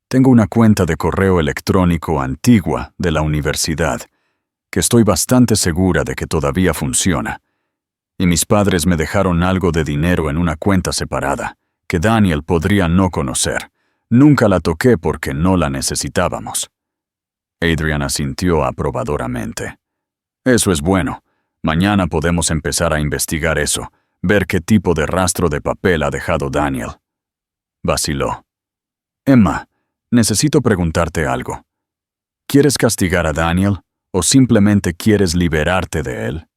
Tengo una cuenta de correo electrónico antigua de la universidad, que estoy bastante segura de que todavía funciona. Y mis padres me dejaron algo de dinero en una cuenta separada, que Daniel podría no conocer. Nunca la toqué porque no la necesitábamos. Adrian asintió aprobadoramente. Eso es bueno. Mañana podemos empezar a investigar eso, ver qué tipo de rastro de papel ha dejado Daniel. Vaciló. Emma, necesito preguntarte algo. ¿Quieres castigar a Daniel o simplemente quieres liberarte de él?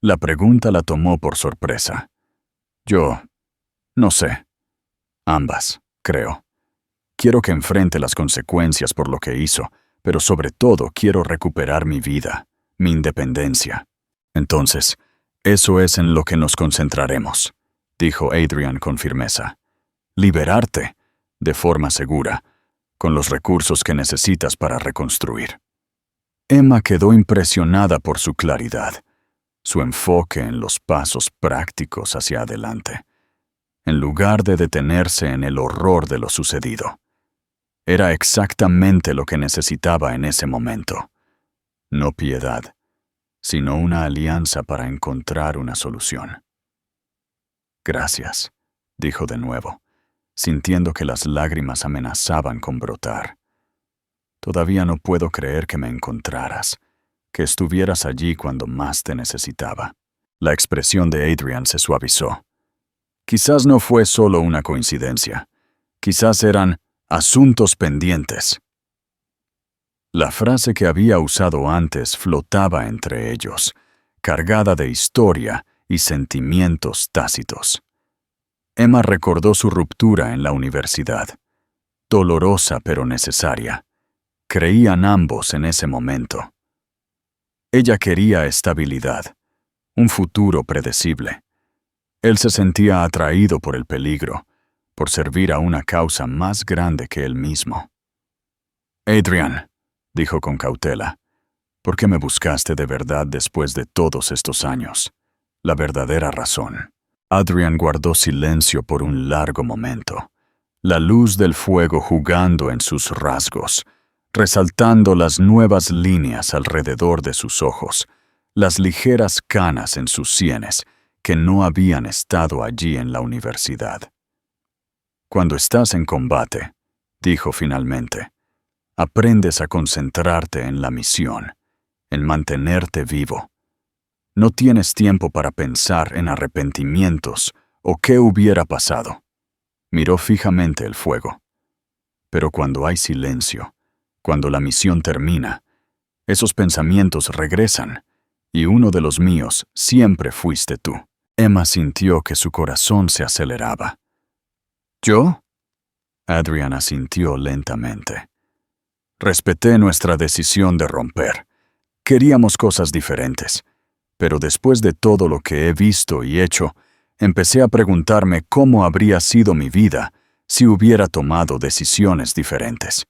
La pregunta la tomó por sorpresa. Yo, no sé. Ambas, creo. Quiero que enfrente las consecuencias por lo que hizo, pero sobre todo quiero recuperar mi vida, mi independencia. Entonces, eso es en lo que nos concentraremos, dijo Adrian con firmeza. Liberarte, de forma segura, con los recursos que necesitas para reconstruir. Emma quedó impresionada por su claridad, su enfoque en los pasos prácticos hacia adelante, en lugar de detenerse en el horror de lo sucedido. Era exactamente lo que necesitaba en ese momento. No piedad, sino una alianza para encontrar una solución. Gracias, dijo de nuevo, sintiendo que las lágrimas amenazaban con brotar. Todavía no puedo creer que me encontraras, que estuvieras allí cuando más te necesitaba. La expresión de Adrian se suavizó. Quizás no fue solo una coincidencia. Quizás eran asuntos pendientes. La frase que había usado antes flotaba entre ellos, cargada de historia y sentimientos tácitos. Emma recordó su ruptura en la universidad. Dolorosa pero necesaria. Creían ambos en ese momento. Ella quería estabilidad, un futuro predecible. Él se sentía atraído por el peligro, por servir a una causa más grande que él mismo. Adrian, dijo con cautela, ¿por qué me buscaste de verdad después de todos estos años? La verdadera razón. Adrian guardó silencio por un largo momento, la luz del fuego jugando en sus rasgos, resaltando las nuevas líneas alrededor de sus ojos, las ligeras canas en sus sienes que no habían estado allí en la universidad. Cuando estás en combate, dijo finalmente, aprendes a concentrarte en la misión, en mantenerte vivo. No tienes tiempo para pensar en arrepentimientos o qué hubiera pasado. Miró fijamente el fuego. Pero cuando hay silencio, cuando la misión termina, esos pensamientos regresan, y uno de los míos siempre fuiste tú. Emma sintió que su corazón se aceleraba. ¿Yo? Adrian asintió lentamente. Respeté nuestra decisión de romper. Queríamos cosas diferentes, pero después de todo lo que he visto y hecho, empecé a preguntarme cómo habría sido mi vida si hubiera tomado decisiones diferentes.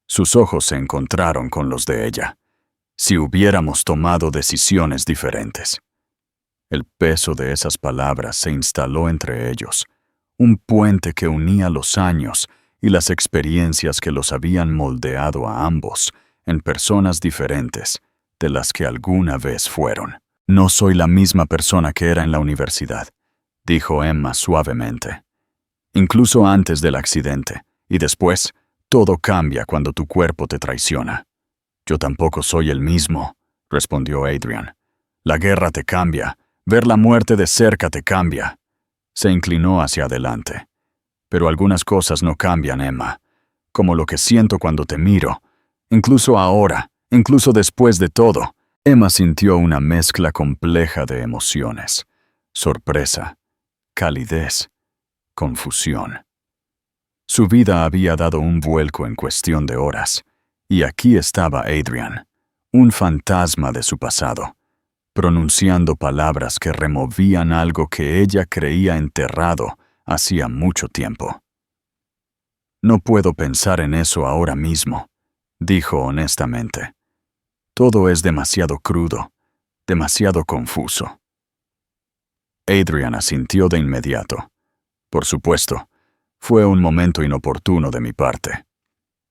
Sus ojos se encontraron con los de ella. Si hubiéramos tomado decisiones diferentes. El peso de esas palabras se instaló entre ellos, un puente que unía los años y las experiencias que los habían moldeado a ambos en personas diferentes de las que alguna vez fueron. No soy la misma persona que era en la universidad, dijo Emma suavemente. Incluso antes del accidente, y después, todo cambia cuando tu cuerpo te traiciona. Yo tampoco soy el mismo, respondió Adrian. La guerra te cambia, ver la muerte de cerca te cambia. Se inclinó hacia adelante. Pero algunas cosas no cambian, Emma, como lo que siento cuando te miro. Incluso ahora, incluso después de todo, Emma sintió una mezcla compleja de emociones. Sorpresa, calidez, confusión. Su vida había dado un vuelco en cuestión de horas, y aquí estaba Adrian, un fantasma de su pasado, pronunciando palabras que removían algo que ella creía enterrado hacía mucho tiempo. No puedo pensar en eso ahora mismo, dijo honestamente. Todo es demasiado crudo, demasiado confuso. Adrian asintió de inmediato. Por supuesto, fue un momento inoportuno de mi parte.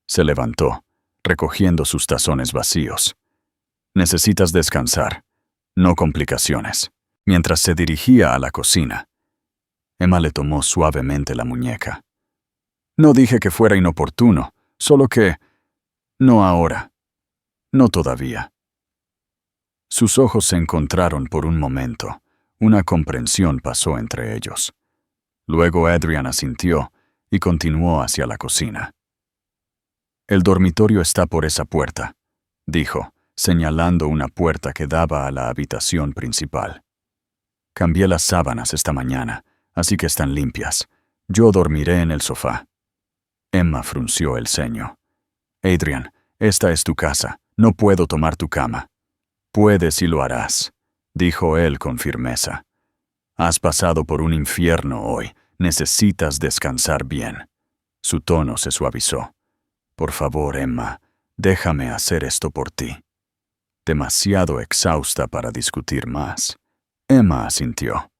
Se levantó, recogiendo sus tazones vacíos. Necesitas descansar, no complicaciones. Mientras se dirigía a la cocina, Emma le tomó suavemente la muñeca. No dije que fuera inoportuno, solo que... No ahora. No todavía. Sus ojos se encontraron por un momento. Una comprensión pasó entre ellos. Luego Adrian asintió y continuó hacia la cocina. El dormitorio está por esa puerta, dijo, señalando una puerta que daba a la habitación principal. Cambié las sábanas esta mañana, así que están limpias. Yo dormiré en el sofá. Emma frunció el ceño. Adrian, esta es tu casa. No puedo tomar tu cama. Puedes y lo harás, dijo él con firmeza. Has pasado por un infierno hoy. Necesitas descansar bien. Su tono se suavizó. Por favor, Emma, déjame hacer esto por ti. Demasiado exhausta para discutir más. Emma asintió.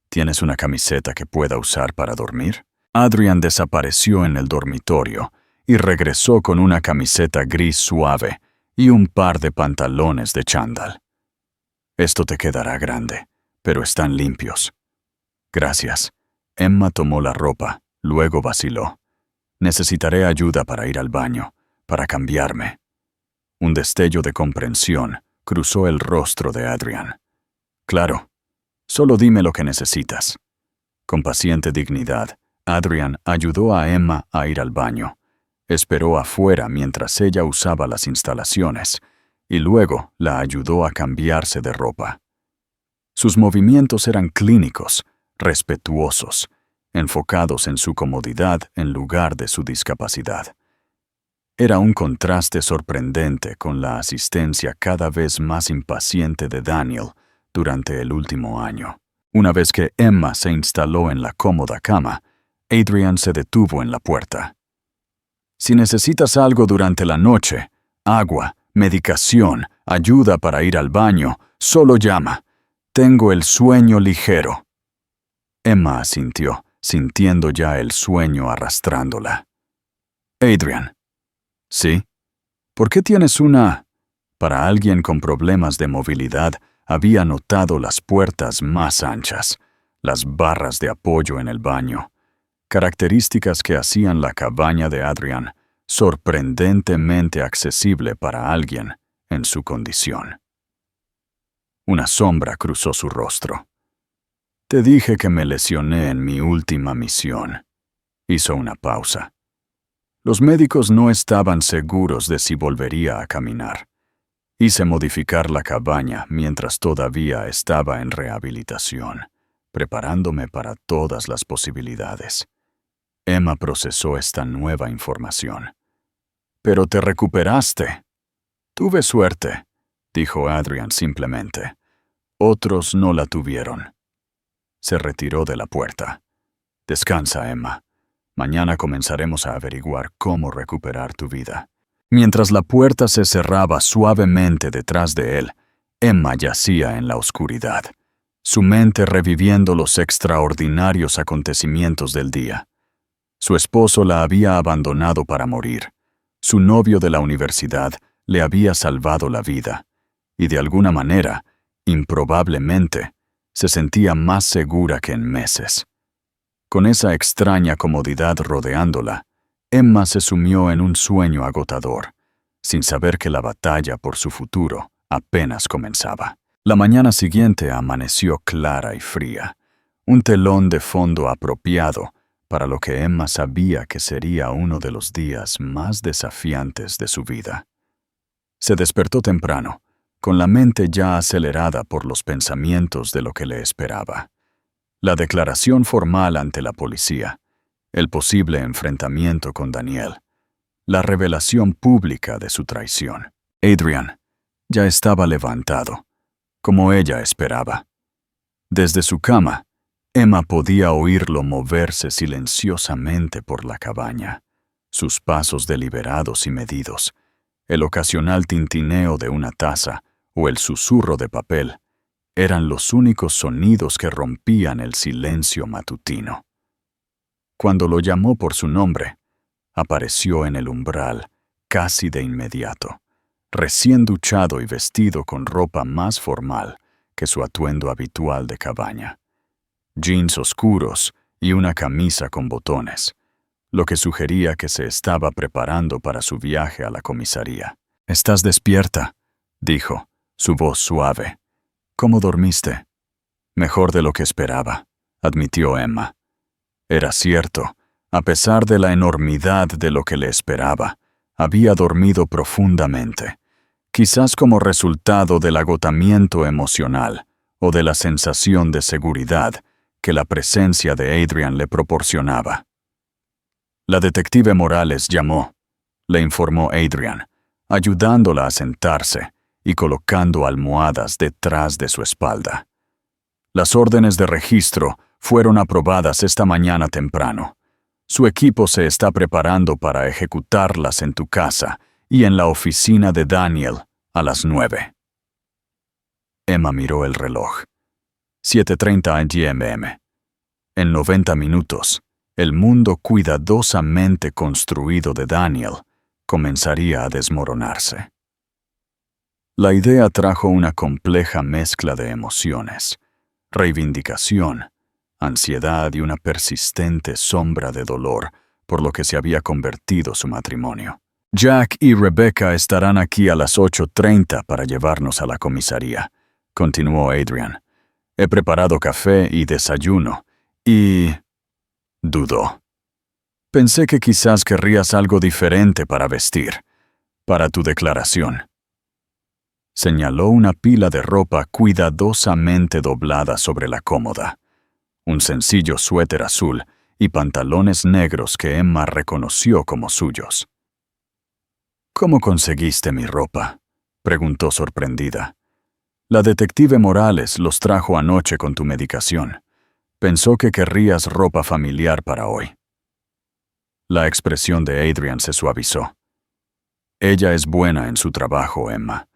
¿Tienes una camiseta que pueda usar para dormir? Adrian desapareció en el dormitorio y regresó con una camiseta gris suave y un par de pantalones de chándal. Esto te quedará grande, pero están limpios. Gracias. Emma tomó la ropa, luego vaciló. Necesitaré ayuda para ir al baño, para cambiarme. Un destello de comprensión cruzó el rostro de Adrian. Claro, solo dime lo que necesitas. Con paciente dignidad, Adrian ayudó a Emma a ir al baño. Esperó afuera mientras ella usaba las instalaciones y luego la ayudó a cambiarse de ropa. Sus movimientos eran clínicos, respetuosos, enfocados en su comodidad en lugar de su discapacidad. Era un contraste sorprendente con la asistencia cada vez más impaciente de Daniel durante el último año. Una vez que Emma se instaló en la cómoda cama, Adrian se detuvo en la puerta. Si necesitas algo durante la noche, agua, medicación, ayuda para ir al baño, solo llama. Tengo el sueño ligero. Emma asintió, sintiendo ya el sueño arrastrándola. Adrian. ¿Sí? ¿Por qué tienes una...? Para alguien con problemas de movilidad, había notado las puertas más anchas, las barras de apoyo en el baño, características que hacían la cabaña de Adrian sorprendentemente accesible para alguien en su condición. Una sombra cruzó su rostro. Te dije que me lesioné en mi última misión. Hizo una pausa. Los médicos no estaban seguros de si volvería a caminar. Hice modificar la cabaña mientras todavía estaba en rehabilitación, preparándome para todas las posibilidades. Emma procesó esta nueva información. «Pero te recuperaste». «Tuve suerte», dijo Adrian simplemente. «Otros no la tuvieron». Se retiró de la puerta. «Descansa, Emma. Mañana comenzaremos a averiguar cómo recuperar tu vida». Mientras la puerta se cerraba suavemente detrás de él, Emma yacía en la oscuridad, su mente reviviendo los extraordinarios acontecimientos del día. Su esposo la había abandonado para morir. Su novio de la universidad le había salvado la vida, y de alguna manera, improbablemente, se sentía más segura que en meses. Con esa extraña comodidad rodeándola, Emma se sumió en un sueño agotador, sin saber que la batalla por su futuro apenas comenzaba. La mañana siguiente amaneció clara y fría, un telón de fondo apropiado para lo que Emma sabía que sería uno de los días más desafiantes de su vida. Se despertó temprano, con la mente ya acelerada por los pensamientos de lo que le esperaba. La declaración formal ante la policía, el posible enfrentamiento con Daniel, la revelación pública de su traición. Adrian ya estaba levantado, como ella esperaba. Desde su cama, Emma podía oírlo moverse silenciosamente por la cabaña, sus pasos deliberados y medidos, el ocasional tintineo de una taza o el susurro de papel, eran los únicos sonidos que rompían el silencio matutino. Cuando lo llamó por su nombre, apareció en el umbral casi de inmediato, recién duchado y vestido con ropa más formal que su atuendo habitual de cabaña. Jeans oscuros y una camisa con botones, lo que sugería que se estaba preparando para su viaje a la comisaría. «¿Estás despierta?», dijo, su voz suave. «¿Cómo dormiste?» «Mejor de lo que esperaba», admitió Emma. Era cierto, a pesar de la enormidad de lo que le esperaba, había dormido profundamente, quizás como resultado del agotamiento emocional o de la sensación de seguridad que la presencia de Adrian le proporcionaba. La detective Morales llamó, le informó Adrian, ayudándola a sentarse y colocando almohadas detrás de su espalda. Las órdenes de registro fueron aprobadas esta mañana temprano. Su equipo se está preparando para ejecutarlas en tu casa y en la oficina de Daniel a las 9. Emma miró el reloj. 7:30 GMM. En 90 minutos, el mundo cuidadosamente construido de Daniel comenzaría a desmoronarse. La idea trajo una compleja mezcla de emociones, reivindicación, ansiedad y una persistente sombra de dolor por lo que se había convertido su matrimonio. Jack y Rebecca estarán aquí a las 8:30 para llevarnos a la comisaría, continuó Adrian. He preparado café y desayuno, y... dudó. Pensé que quizás querrías algo diferente para vestir, para tu declaración. Señaló una pila de ropa cuidadosamente doblada sobre la cómoda, un sencillo suéter azul y pantalones negros que Emma reconoció como suyos. ¿Cómo conseguiste mi ropa?, preguntó sorprendida. La detective Morales los trajo anoche con tu medicación. Pensó que querrías ropa familiar para hoy. La expresión de Adrian se suavizó. Ella es buena en su trabajo, Emma.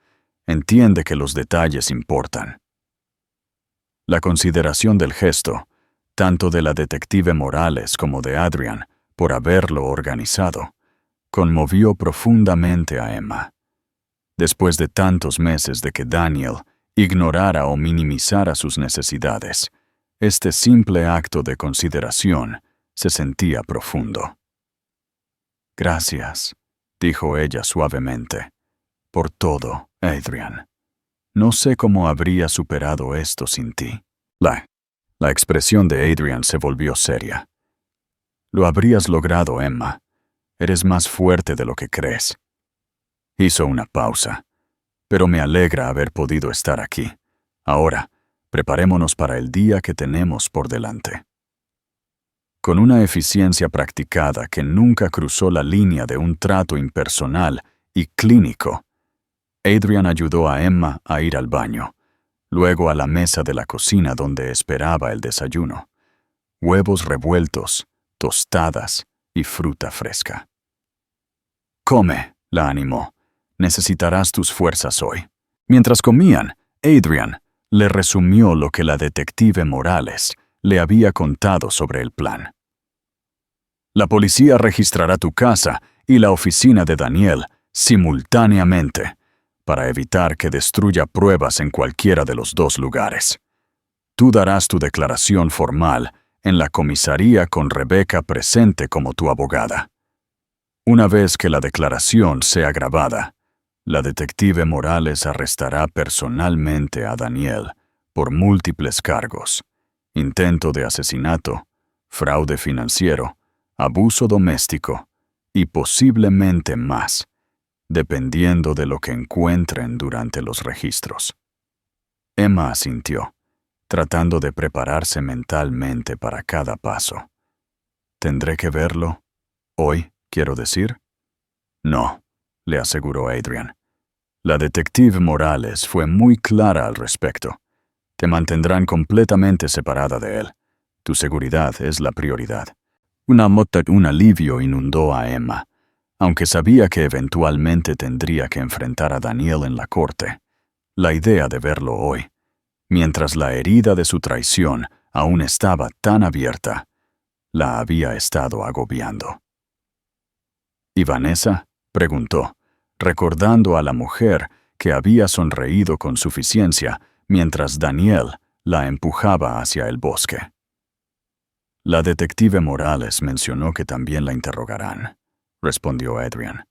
Entiende que los detalles importan. La consideración del gesto, tanto de la detective Morales como de Adrian, por haberlo organizado, conmovió profundamente a Emma. Después de tantos meses de que Daniel ignorara o minimizara sus necesidades, este simple acto de consideración se sentía profundo. Gracias, dijo ella suavemente, por todo, Adrian. No sé cómo habría superado esto sin ti. La expresión de Adrian se volvió seria. Lo habrías logrado, Emma. Eres más fuerte de lo que crees. Hizo una pausa. Pero me alegra haber podido estar aquí. Ahora, preparémonos para el día que tenemos por delante. Con una eficiencia practicada que nunca cruzó la línea de un trato impersonal y clínico, Adrian ayudó a Emma a ir al baño, luego a la mesa de la cocina donde esperaba el desayuno. Huevos revueltos, tostadas y fruta fresca. Come, la animó. Necesitarás tus fuerzas hoy. Mientras comían, Adrian le resumió lo que la detective Morales le había contado sobre el plan. La policía registrará tu casa y la oficina de Daniel simultáneamente para evitar que destruya pruebas en cualquiera de los dos lugares. Tú darás tu declaración formal en la comisaría con Rebecca presente como tu abogada. Una vez que la declaración sea grabada, la detective Morales arrestará personalmente a Daniel por múltiples cargos: intento de asesinato, fraude financiero, abuso doméstico y posiblemente más, dependiendo de lo que encuentren durante los registros. Emma asintió, tratando de prepararse mentalmente para cada paso. ¿Tendré que verlo? ¿Hoy, quiero decir? No, le aseguró Adrian. La detective Morales fue muy clara al respecto. Te mantendrán completamente separada de él. Tu seguridad es la prioridad. Un alivio inundó a Emma, aunque sabía que eventualmente tendría que enfrentar a Daniel en la corte. La idea de verlo hoy, mientras la herida de su traición aún estaba tan abierta, la había estado agobiando. ¿Y Vanessa?, preguntó, recordando a la mujer que había sonreído con suficiencia mientras Daniel la empujaba hacia el bosque. La detective Morales mencionó que también la interrogarán, respondió Adrian.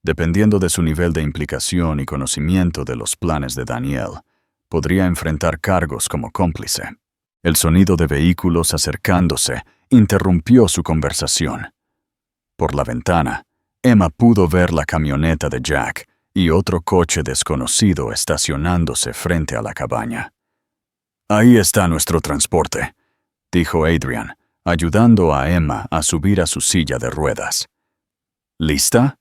Dependiendo de su nivel de implicación y conocimiento de los planes de Daniel, podría enfrentar cargos como cómplice. El sonido de vehículos acercándose interrumpió su conversación. Por la ventana, Emma pudo ver la camioneta de Jack y otro coche desconocido estacionándose frente a la cabaña. Ahí está nuestro transporte, dijo Adrian, ayudando a Emma a subir a su silla de ruedas. ¿Lista?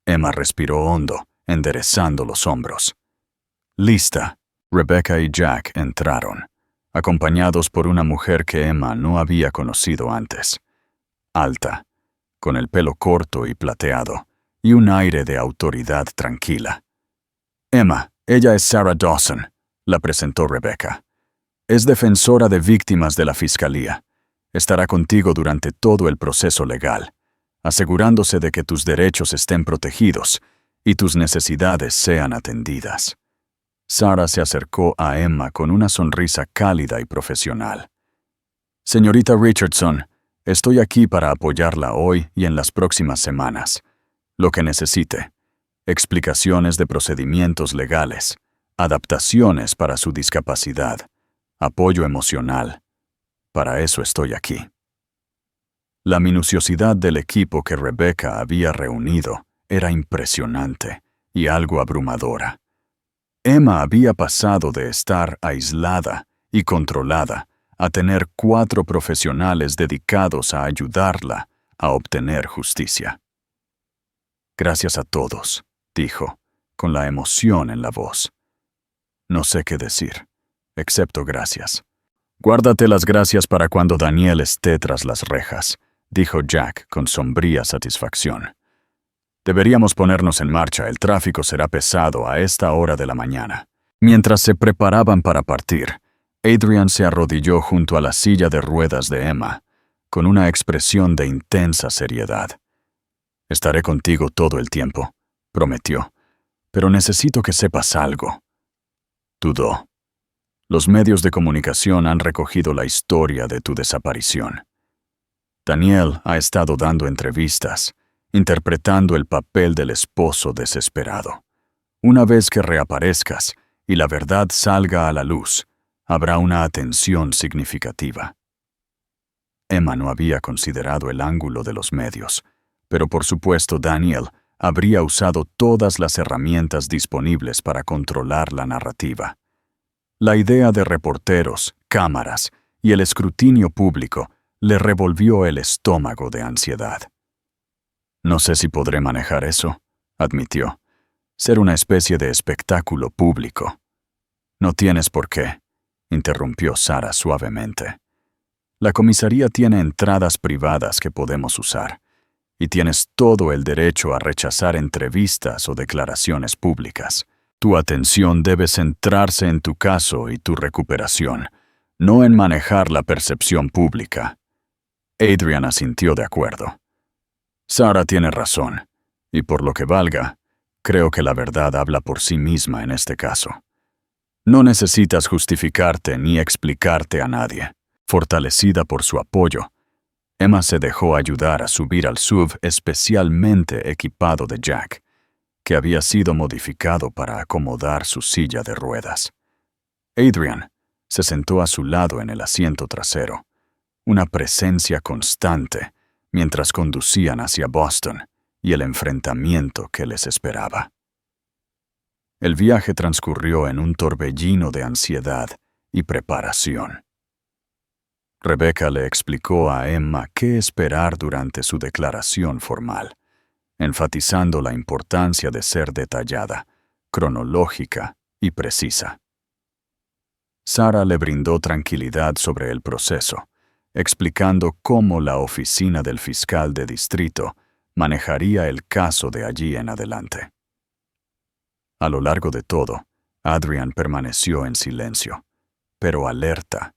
Emma respiró hondo, enderezando los hombros. Lista. Rebecca y Jack entraron, acompañados por una mujer que Emma no había conocido antes. Alta, con el pelo corto y plateado, y un aire de autoridad tranquila. Emma, ella es Sarah Dawson, la presentó Rebecca. Es defensora de víctimas de la Fiscalía. Estará contigo durante todo el proceso legal, asegurándose de que tus derechos estén protegidos y tus necesidades sean atendidas. Sarah se acercó a Emma con una sonrisa cálida y profesional. Señorita Richardson, estoy aquí para apoyarla hoy y en las próximas semanas. Lo que necesite. Explicaciones de procedimientos legales, adaptaciones para su discapacidad, apoyo emocional. Para eso estoy aquí. La minuciosidad del equipo que Rebecca había reunido era impresionante y algo abrumadora. Emma había pasado de estar aislada y controlada a tener 4 profesionales dedicados a ayudarla a obtener justicia. Gracias a todos, dijo, con la emoción en la voz. No sé qué decir, excepto gracias. Guárdate las gracias para cuando Daniel esté tras las rejas, dijo Jack con sombría satisfacción. Deberíamos ponernos en marcha, el tráfico será pesado a esta hora de la mañana. Mientras se preparaban para partir, Adrian se arrodilló junto a la silla de ruedas de Emma, con una expresión de intensa seriedad. Estaré contigo todo el tiempo, prometió, pero necesito que sepas algo. Dudó. Los medios de comunicación han recogido la historia de tu desaparición. Daniel ha estado dando entrevistas, interpretando el papel del esposo desesperado. Una vez que reaparezcas y la verdad salga a la luz, habrá una atención significativa. Emma no había considerado el ángulo de los medios, pero por supuesto Daniel habría usado todas las herramientas disponibles para controlar la narrativa. La idea de reporteros, cámaras y el escrutinio público le revolvió el estómago de ansiedad. No sé si podré manejar eso, admitió. Ser una especie de espectáculo público. No tienes por qué, interrumpió Sara suavemente. La comisaría tiene entradas privadas que podemos usar, y tienes todo el derecho a rechazar entrevistas o declaraciones públicas. Tu atención debe centrarse en tu caso y tu recuperación, no en manejar la percepción pública. Adrian asintió de acuerdo. Sara tiene razón, y por lo que valga, creo que la verdad habla por sí misma en este caso. No necesitas justificarte ni explicarte a nadie. Fortalecida por su apoyo, Emma se dejó ayudar a subir al SUV especialmente equipado de Jack, que había sido modificado para acomodar su silla de ruedas. Adrian se sentó a su lado en el asiento trasero, una presencia constante mientras conducían hacia Boston y el enfrentamiento que les esperaba. El viaje transcurrió en un torbellino de ansiedad y preparación. Rebecca le explicó a Emma qué esperar durante su declaración formal, enfatizando la importancia de ser detallada, cronológica y precisa. Sara le brindó tranquilidad sobre el proceso, explicando cómo la oficina del fiscal de distrito manejaría el caso de allí en adelante. A lo largo de todo, Adrian permaneció en silencio, pero alerta,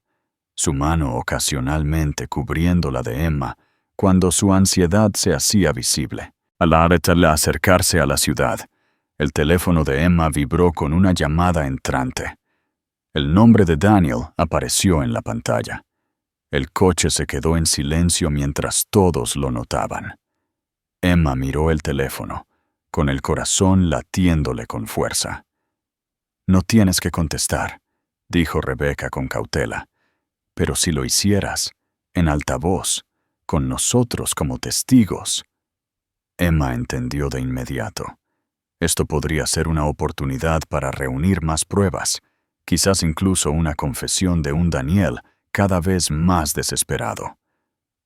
su mano ocasionalmente cubriendo la de Emma cuando su ansiedad se hacía visible. Al acercarse a la ciudad, el teléfono de Emma vibró con una llamada entrante. El nombre de Daniel apareció en la pantalla. El coche se quedó en silencio mientras todos lo notaban. Emma miró el teléfono, con el corazón latiéndole con fuerza. No tienes que contestar, dijo Rebecca con cautela. Pero si lo hicieras, en altavoz, con nosotros como testigos. Emma entendió de inmediato. Esto podría ser una oportunidad para reunir más pruebas, quizás incluso una confesión de un Daniel cada vez más desesperado.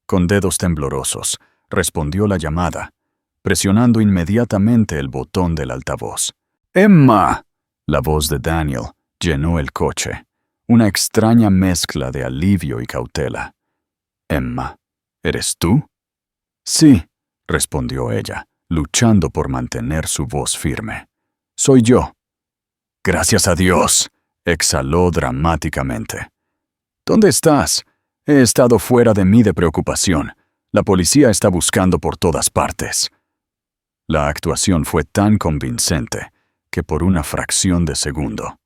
Con dedos temblorosos, respondió la llamada, presionando inmediatamente el botón del altavoz. ¡Emma! La voz de Daniel llenó el coche, una extraña mezcla de alivio y cautela. «Emma, ¿eres tú?» «Sí», respondió ella, luchando por mantener su voz firme. «Soy yo». «Gracias a Dios», exhaló dramáticamente. «¿Dónde estás? He estado fuera de mí de preocupación. La policía está buscando por todas partes». La actuación fue tan convincente que por una fracción de segundo,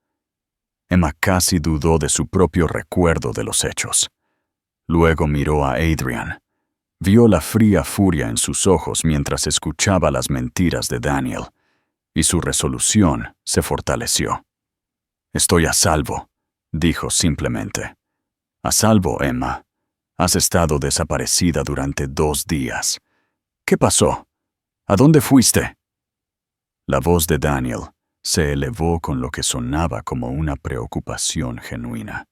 Emma casi dudó de su propio recuerdo de los hechos. Luego miró a Adrian. Vio la fría furia en sus ojos mientras escuchaba las mentiras de Daniel, y su resolución se fortaleció. «Estoy a salvo», dijo simplemente. «A salvo, Emma. Has estado desaparecida durante 2 días. ¿Qué pasó? ¿A dónde fuiste?» La voz de Daniel se elevó con lo que sonaba como una preocupación genuina.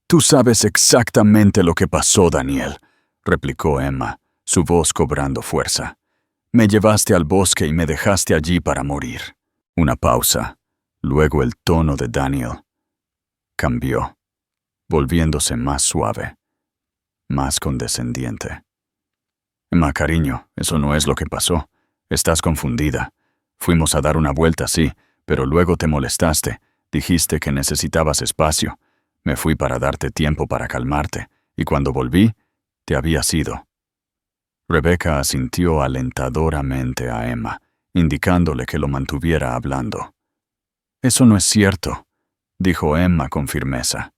«Tú sabes exactamente lo que pasó, Daniel», replicó Emma, su voz cobrando fuerza. «Me llevaste al bosque y me dejaste allí para morir». Una pausa. Luego el tono de Daniel cambió, volviéndose más suave, más condescendiente. «Emma, cariño, eso no es lo que pasó. Estás confundida. Fuimos a dar una vuelta, sí, pero luego te molestaste. Dijiste que necesitabas espacio. Me fui para darte tiempo para calmarte, y cuando volví, te habías ido». Rebecca asintió alentadoramente a Emma, indicándole que lo mantuviera hablando. «Eso no es cierto», dijo Emma con firmeza.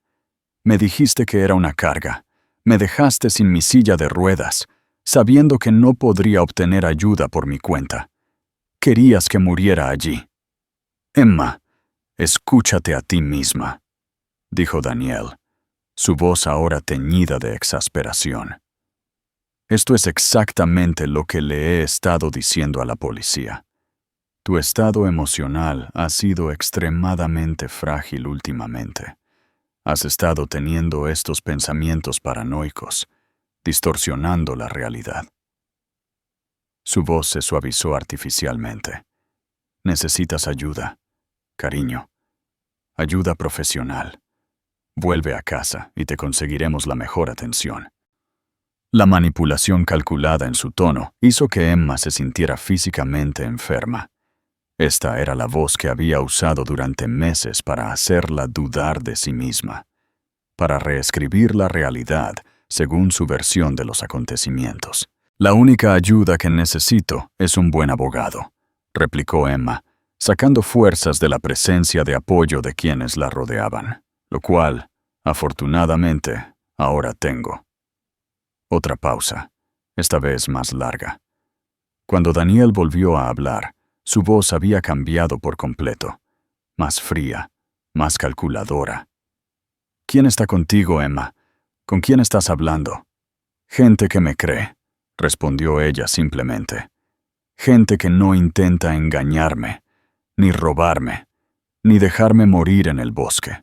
«Me dijiste que era una carga. Me dejaste sin mi silla de ruedas, sabiendo que no podría obtener ayuda por mi cuenta. Querías que muriera allí». «Emma, escúchate a ti misma», dijo Daniel, su voz ahora teñida de exasperación. «Esto es exactamente lo que le he estado diciendo a la policía. Tu estado emocional ha sido extremadamente frágil últimamente. Has estado teniendo estos pensamientos paranoicos, distorsionando la realidad». Su voz se suavizó artificialmente. «Necesitas ayuda, cariño. Ayuda profesional. Vuelve a casa y te conseguiremos la mejor atención». La manipulación calculada en su tono hizo que Emma se sintiera físicamente enferma. Esta era la voz que había usado durante meses para hacerla dudar de sí misma, para reescribir la realidad según su versión de los acontecimientos. «La única ayuda que necesito es un buen abogado», replicó Emma, sacando fuerzas de la presencia de apoyo de quienes la rodeaban, lo cual, afortunadamente, ahora tengo. Otra pausa, esta vez más larga. Cuando Daniel volvió a hablar, su voz había cambiado por completo, más fría, más calculadora. «¿Quién está contigo, Emma? ¿Con quién estás hablando?» «Gente que me cree», respondió ella simplemente. «Gente que no intenta engañarme, ni robarme, ni dejarme morir en el bosque».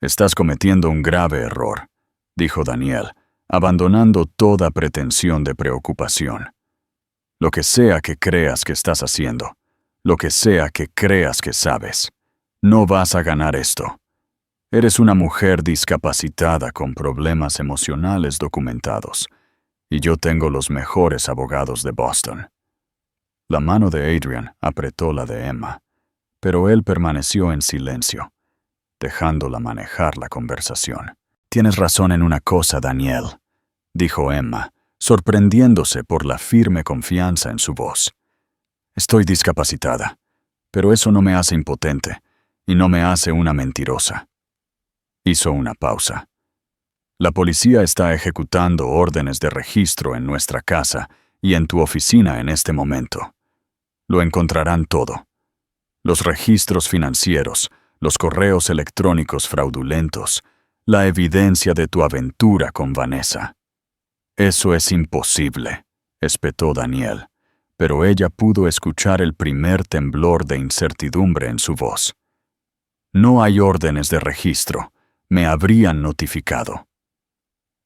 «Estás cometiendo un grave error», dijo Daniel, abandonando toda pretensión de preocupación. «Lo que sea que creas que estás haciendo, lo que sea que creas que sabes, no vas a ganar esto. Eres una mujer discapacitada con problemas emocionales documentados, y yo tengo los mejores abogados de Boston». La mano de Adrian apretó la de Emma, pero él permaneció en silencio, dejándola manejar la conversación. «Tienes razón en una cosa, Daniel», dijo Emma, sorprendiéndose por la firme confianza en su voz. «Estoy discapacitada, pero eso no me hace impotente y no me hace una mentirosa». Hizo una pausa. «La policía está ejecutando órdenes de registro en nuestra casa y en tu oficina en este momento. Lo encontrarán todo. Los registros financieros, los correos electrónicos fraudulentos, la evidencia de tu aventura con Vanessa». «Eso es imposible», espetó Daniel, pero ella pudo escuchar el primer temblor de incertidumbre en su voz. «No hay órdenes de registro. Me habrían notificado».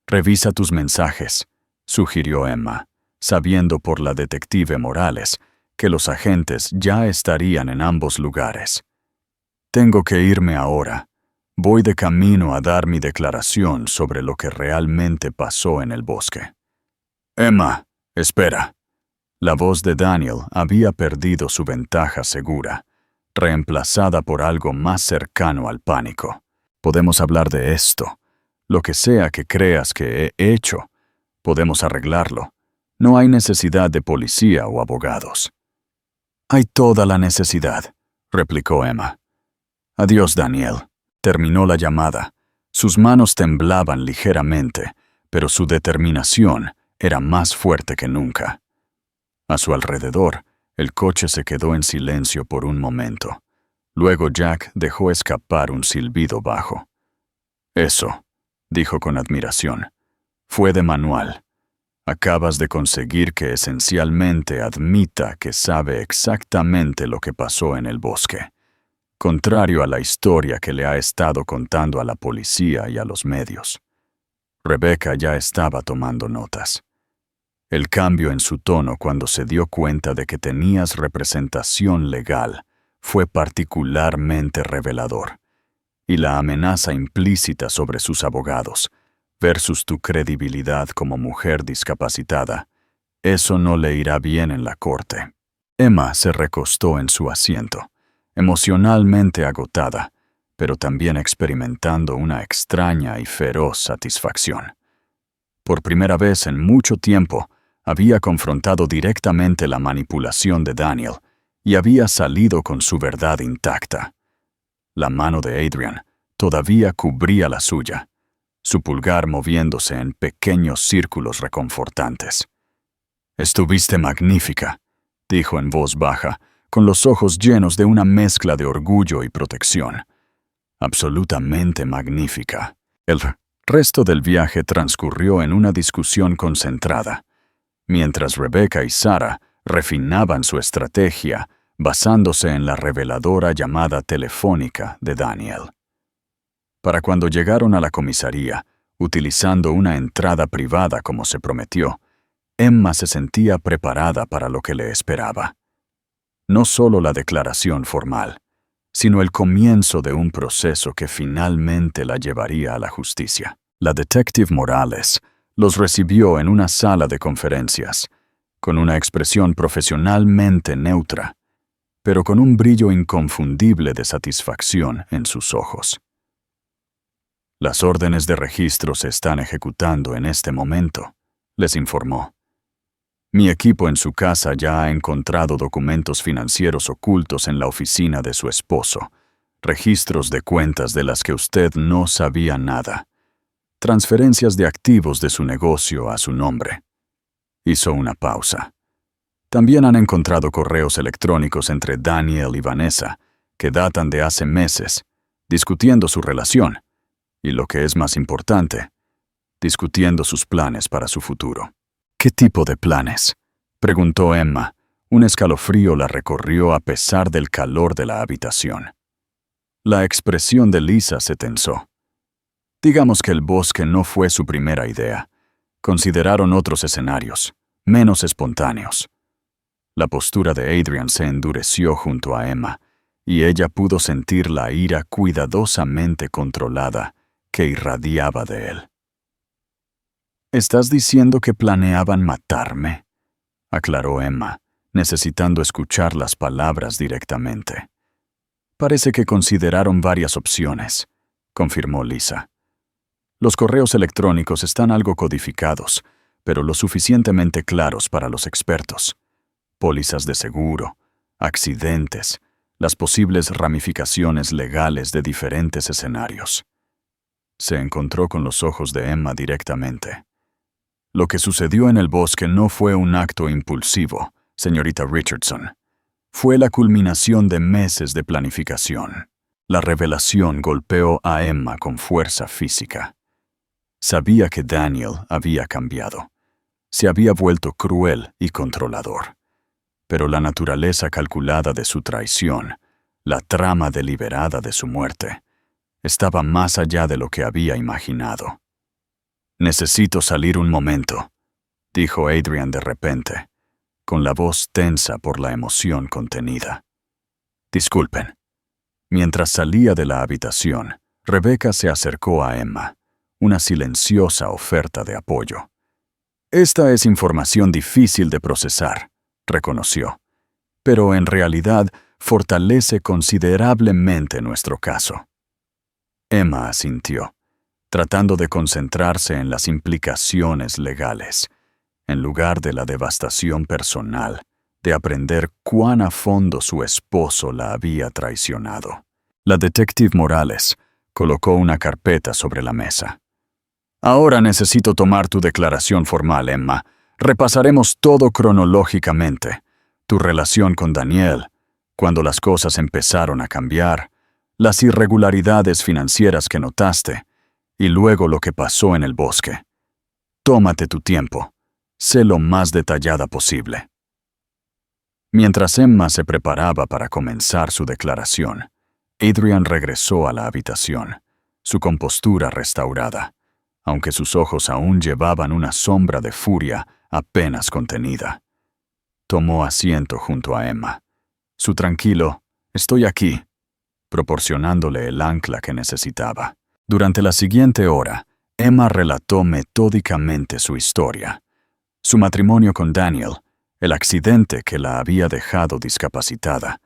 «Revisa tus mensajes», sugirió Emma, sabiendo por la detective Morales que los agentes ya estarían en ambos lugares. «Tengo que irme ahora. Voy de camino a dar mi declaración sobre lo que realmente pasó en el bosque». «Emma, espera». La voz de Daniel había perdido su ventaja segura, reemplazada por algo más cercano al pánico. «Podemos hablar de esto. Lo que sea que creas que he hecho, podemos arreglarlo. No hay necesidad de policía o abogados». «Hay toda la necesidad», replicó Emma. «Adiós, Daniel». Terminó la llamada. Sus manos temblaban ligeramente, pero su determinación era más fuerte que nunca. A su alrededor, el coche se quedó en silencio por un momento. Luego Jack dejó escapar un silbido bajo. «Eso», dijo con admiración, «fue de manual. Acabas de conseguir que esencialmente admita que sabe exactamente lo que pasó en el bosque, contrario a la historia que le ha estado contando a la policía y a los medios». Rebecca ya estaba tomando notas. El cambio en su tono cuando se dio cuenta de que tenías representación legal fue particularmente revelador, y la amenaza implícita sobre sus abogados, versus tu credibilidad como mujer discapacitada, eso no le irá bien en la corte. Emma se recostó en su asiento, emocionalmente agotada, pero también experimentando una extraña y feroz satisfacción. Por primera vez en mucho tiempo, había confrontado directamente la manipulación de Daniel y había salido con su verdad intacta. La mano de Adrian todavía cubría la suya, su pulgar moviéndose en pequeños círculos reconfortantes. «Estuviste magnífica», dijo en voz baja, con los ojos llenos de una mezcla de orgullo y protección. «Absolutamente magnífica». El resto del viaje transcurrió en una discusión concentrada, mientras Rebecca y Sarah refinaban su estrategia basándose en la reveladora llamada telefónica de Daniel. Para cuando llegaron a la comisaría, utilizando una entrada privada como se prometió, Emma se sentía preparada para lo que le esperaba. No solo la declaración formal, sino el comienzo de un proceso que finalmente la llevaría a la justicia. La detective Morales los recibió en una sala de conferencias, con una expresión profesionalmente neutra, pero con un brillo inconfundible de satisfacción en sus ojos. «Las órdenes de registro se están ejecutando en este momento», les informó. «Mi equipo en su casa ya ha encontrado documentos financieros ocultos en la oficina de su esposo, registros de cuentas de las que usted no sabía nada, transferencias de activos de su negocio a su nombre». Hizo una pausa. «También han encontrado correos electrónicos entre Daniel y Vanessa, que datan de hace meses, discutiendo su relación, y lo que es más importante, discutiendo sus planes para su futuro». «¿Qué tipo de planes?», preguntó Emma. Un escalofrío la recorrió a pesar del calor de la habitación. La expresión de Lisa se tensó. «Digamos que el bosque no fue su primera idea. Consideraron otros escenarios, menos espontáneos». La postura de Adrian se endureció junto a Emma, y ella pudo sentir la ira cuidadosamente controlada que irradiaba de él. «¿Estás diciendo que planeaban matarme?», aclaró Emma, necesitando escuchar las palabras directamente. «Parece que consideraron varias opciones», confirmó Lisa. «Los correos electrónicos están algo codificados, pero lo suficientemente claros para los expertos. Pólizas de seguro, accidentes, las posibles ramificaciones legales de diferentes escenarios». Se encontró con los ojos de Emma directamente. «Lo que sucedió en el bosque no fue un acto impulsivo, señorita Richardson. Fue la culminación de meses de planificación». La revelación golpeó a Emma con fuerza física. Sabía que Daniel había cambiado. Se había vuelto cruel y controlador. Pero la naturaleza calculada de su traición, la trama deliberada de su muerte, estaba más allá de lo que había imaginado. «Necesito salir un momento», dijo Adrian de repente, con la voz tensa por la emoción contenida. «Disculpen». Mientras salía de la habitación, Rebecca se acercó a Emma, una silenciosa oferta de apoyo. «Esta es información difícil de procesar», reconoció, «pero en realidad fortalece considerablemente nuestro caso». Emma asintió, tratando de concentrarse en las implicaciones legales, en lugar de la devastación personal de aprender cuán a fondo su esposo la había traicionado. La detective Morales colocó una carpeta sobre la mesa. Ahora necesito tomar tu declaración formal, Emma. Repasaremos todo cronológicamente. Tu relación con Daniel, cuando las cosas empezaron a cambiar, las irregularidades financieras que notaste, y luego lo que pasó en el bosque. Tómate tu tiempo. Sé lo más detallada posible. Mientras Emma se preparaba para comenzar su declaración, Adrian regresó a la habitación, su compostura restaurada, aunque sus ojos aún llevaban una sombra de furia apenas contenida. Tomó asiento junto a Emma. Su tranquilo, «Estoy aquí», proporcionándole el ancla que necesitaba. Durante la siguiente hora, Emma relató metódicamente su historia. Su matrimonio con Daniel, el accidente que la había dejado discapacitada,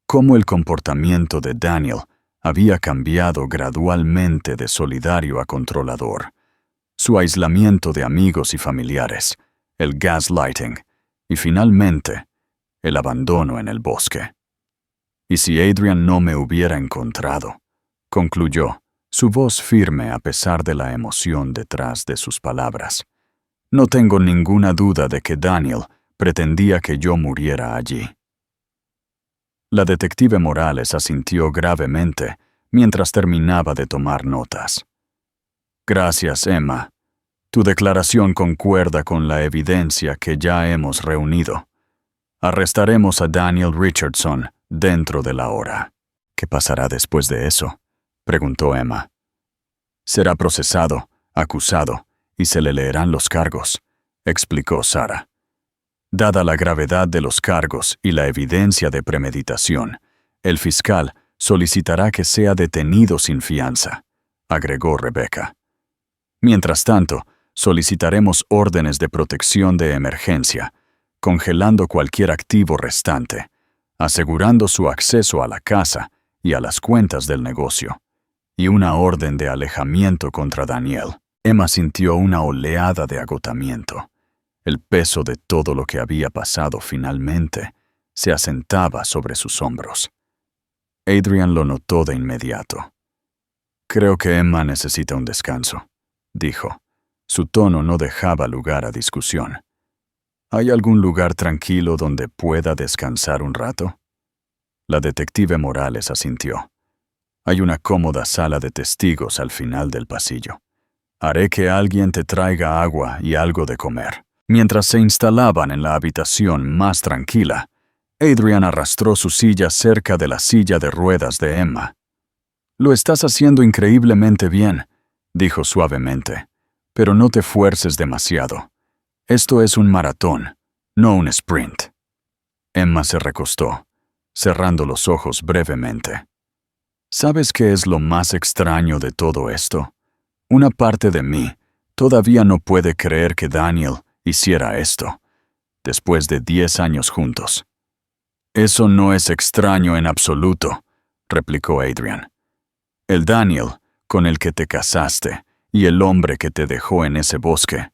cómo el comportamiento de Daniel había cambiado gradualmente de solidario a controlador, su aislamiento de amigos y familiares, el gaslighting y finalmente el abandono en el bosque. «Y si Adrian no me hubiera encontrado», concluyó, su voz firme a pesar de la emoción detrás de sus palabras. «No tengo ninguna duda de que Daniel pretendía que yo muriera allí». La detective Morales asintió gravemente mientras terminaba de tomar notas. «Gracias, Emma. Tu declaración concuerda con la evidencia que ya hemos reunido. Arrestaremos a Daniel Richardson dentro de la hora». «¿Qué pasará después de eso?», preguntó Emma. «Será procesado, acusado, y se le leerán los cargos», explicó Sarah. «Dada la gravedad de los cargos y la evidencia de premeditación, el fiscal solicitará que sea detenido sin fianza», agregó Rebecca. «Mientras tanto, solicitaremos órdenes de protección de emergencia, congelando cualquier activo restante, asegurando su acceso a la casa y a las cuentas del negocio, y una orden de alejamiento contra Daniel». Emma sintió una oleada de agotamiento. El peso de todo lo que había pasado finalmente se asentaba sobre sus hombros. Adrian lo notó de inmediato. «Creo que Emma necesita un descanso», dijo. Su tono no dejaba lugar a discusión. «¿Hay algún lugar tranquilo donde pueda descansar un rato?» La detective Morales asintió. «Hay una cómoda sala de testigos al final del pasillo. Haré que alguien te traiga agua y algo de comer». Mientras se instalaban en la habitación más tranquila, Adrian arrastró su silla cerca de la silla de ruedas de Emma. «Lo estás haciendo increíblemente bien», dijo suavemente, «pero no te fuerces demasiado. Esto es un maratón, no un sprint». Emma se recostó, cerrando los ojos brevemente. «¿Sabes qué es lo más extraño de todo esto? Una parte de mí todavía no puede creer que Daniel hiciera esto, después de 10 años juntos». «Eso no es extraño en absoluto», replicó Adrian. «El Daniel con el que te casaste y el hombre que te dejó en ese bosque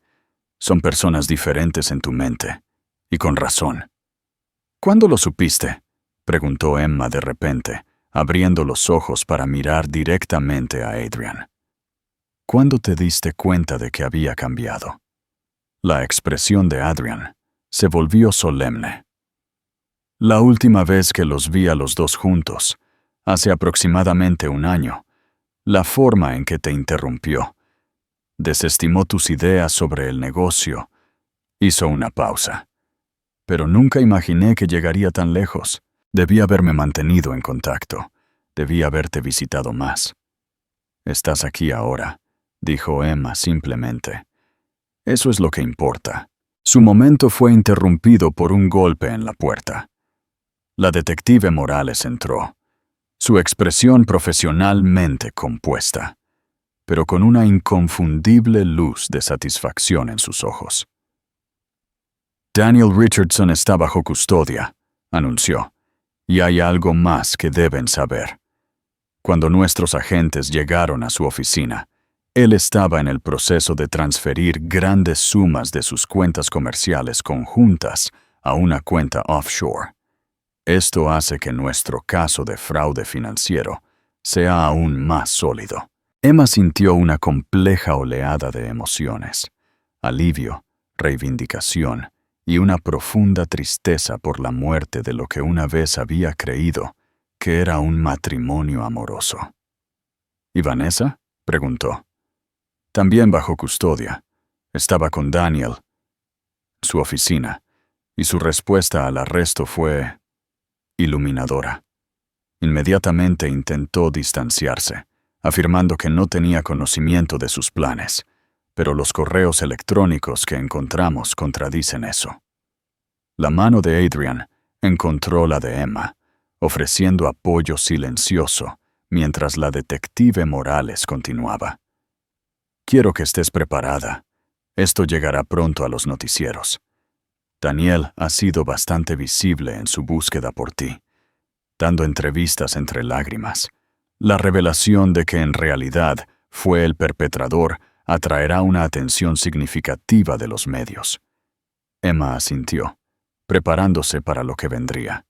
son personas diferentes en tu mente, y con razón». «¿Cuándo lo supiste?», preguntó Emma de repente, abriendo los ojos para mirar directamente a Adrian. «¿Cuándo te diste cuenta de que había cambiado?». La expresión de Adrian se volvió solemne. «La última vez que los vi a los dos juntos, hace aproximadamente 1 año, la forma en que te interrumpió. Desestimó tus ideas sobre el negocio. Hizo una pausa. Pero nunca imaginé que llegaría tan lejos. Debí haberme mantenido en contacto. Debí haberte visitado más». «Estás aquí ahora», dijo Emma simplemente. «Eso es lo que importa». Su momento fue interrumpido por un golpe en la puerta. La detective Morales entró, su expresión profesionalmente compuesta, pero con una inconfundible luz de satisfacción en sus ojos. «Daniel Richardson está bajo custodia», anunció, «y hay algo más que deben saber». Cuando nuestros agentes llegaron a su oficina, él estaba en el proceso de transferir grandes sumas de sus cuentas comerciales conjuntas a una cuenta offshore. Esto hace que nuestro caso de fraude financiero sea aún más sólido. Emma sintió una compleja oleada de emociones: alivio, reivindicación y una profunda tristeza por la muerte de lo que una vez había creído que era un matrimonio amoroso. ¿Y Vanessa?, preguntó. También bajo custodia. Estaba con Daniel, su oficina, y su respuesta al arresto fue iluminadora. Inmediatamente intentó distanciarse, afirmando que no tenía conocimiento de sus planes, pero los correos electrónicos que encontramos contradicen eso. La mano de Adrian encontró la de Emma, ofreciendo apoyo silencioso mientras la detective Morales continuaba. Quiero que estés preparada. Esto llegará pronto a los noticieros. Daniel ha sido bastante visible en su búsqueda por ti, dando entrevistas entre lágrimas. La revelación de que en realidad fue el perpetrador atraerá una atención significativa de los medios. Emma asintió, preparándose para lo que vendría.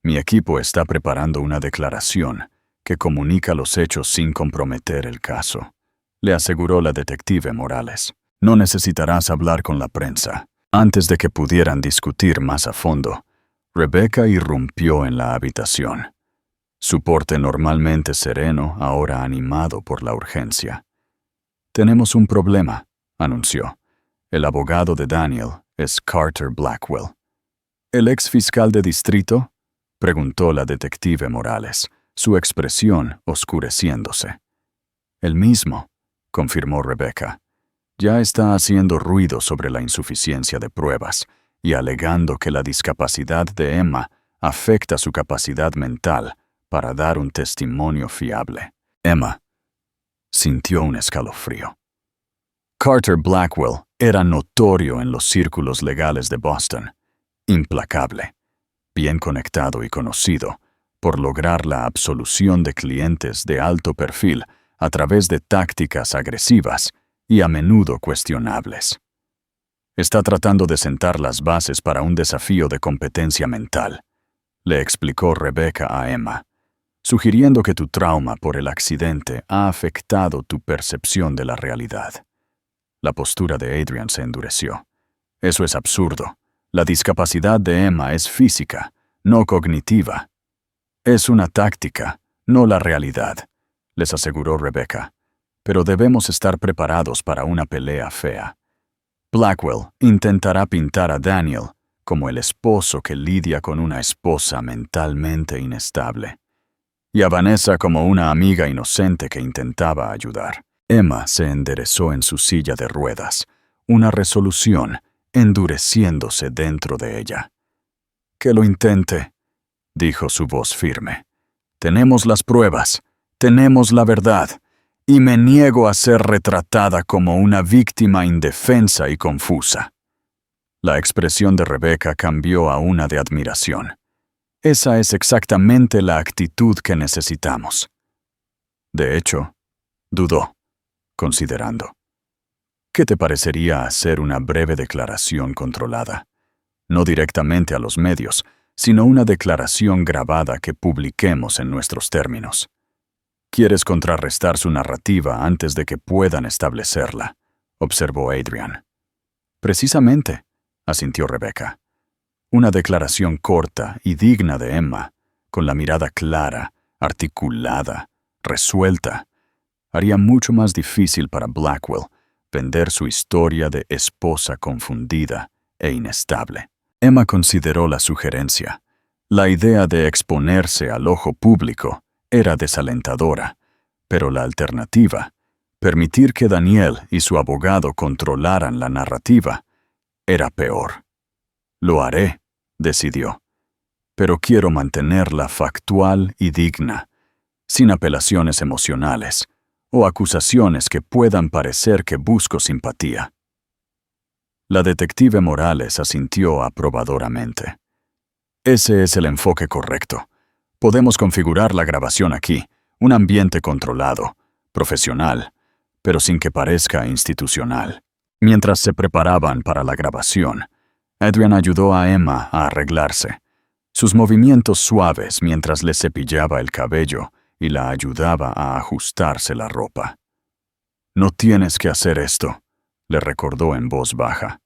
Mi equipo está preparando una declaración que comunica los hechos sin comprometer el caso, le aseguró la detective Morales. No necesitarás hablar con la prensa. Antes de que pudieran discutir más a fondo, Rebecca irrumpió en la habitación. Su porte normalmente sereno, ahora animado por la urgencia. Tenemos un problema, anunció. El abogado de Daniel es Carter Blackwell. ¿El ex fiscal de distrito?, preguntó la detective Morales, su expresión oscureciéndose. El mismo, confirmó Rebecca. Ya está haciendo ruido sobre la insuficiencia de pruebas y alegando que la discapacidad de Emma afecta su capacidad mental para dar un testimonio fiable. Emma sintió un escalofrío. Carter Blackwell era notorio en los círculos legales de Boston, implacable, bien conectado y conocido por lograr la absolución de clientes de alto perfil a través de tácticas agresivas y a menudo cuestionables. Está tratando de sentar las bases para un desafío de competencia mental, le explicó Rebecca a Emma, sugiriendo que tu trauma por el accidente ha afectado tu percepción de la realidad. La postura de Adrian se endureció. Eso es absurdo. La discapacidad de Emma es física, no cognitiva. Es una táctica, no la realidad, les aseguró Rebecca. Pero debemos estar preparados para una pelea fea. Blackwell intentará pintar a Daniel como el esposo que lidia con una esposa mentalmente inestable, y a Vanessa como una amiga inocente que intentaba ayudar. Emma se enderezó en su silla de ruedas, una resolución endureciéndose dentro de ella. «Que lo intente», dijo su voz firme. «Tenemos las pruebas, tenemos la verdad, y me niego a ser retratada como una víctima indefensa y confusa». La expresión de Rebecca cambió a una de admiración. Esa es exactamente la actitud que necesitamos. De hecho, dudó, considerando. ¿Qué te parecería hacer una breve declaración controlada? No directamente a los medios, sino una declaración grabada que publiquemos en nuestros términos. Quieres contrarrestar su narrativa antes de que puedan establecerla, observó Adrian. Precisamente, asintió Rebecca. Una declaración corta y digna de Emma, con la mirada clara, articulada, resuelta, haría mucho más difícil para Blackwell vender su historia de esposa confundida e inestable. Emma consideró la sugerencia. La idea de exponerse al ojo público era desalentadora, pero la alternativa, permitir que Daniel y su abogado controlaran la narrativa, era peor. Lo haré, decidió, pero quiero mantenerla factual y digna, sin apelaciones emocionales o acusaciones que puedan parecer que busco simpatía. La detective Morales asintió aprobadoramente. Ese es el enfoque correcto. Podemos configurar la grabación aquí, un ambiente controlado, profesional, pero sin que parezca institucional. Mientras se preparaban para la grabación, Adrian ayudó a Emma a arreglarse. Sus movimientos suaves mientras le cepillaba el cabello y la ayudaba a ajustarse la ropa. «No tienes que hacer esto», le recordó en voz baja.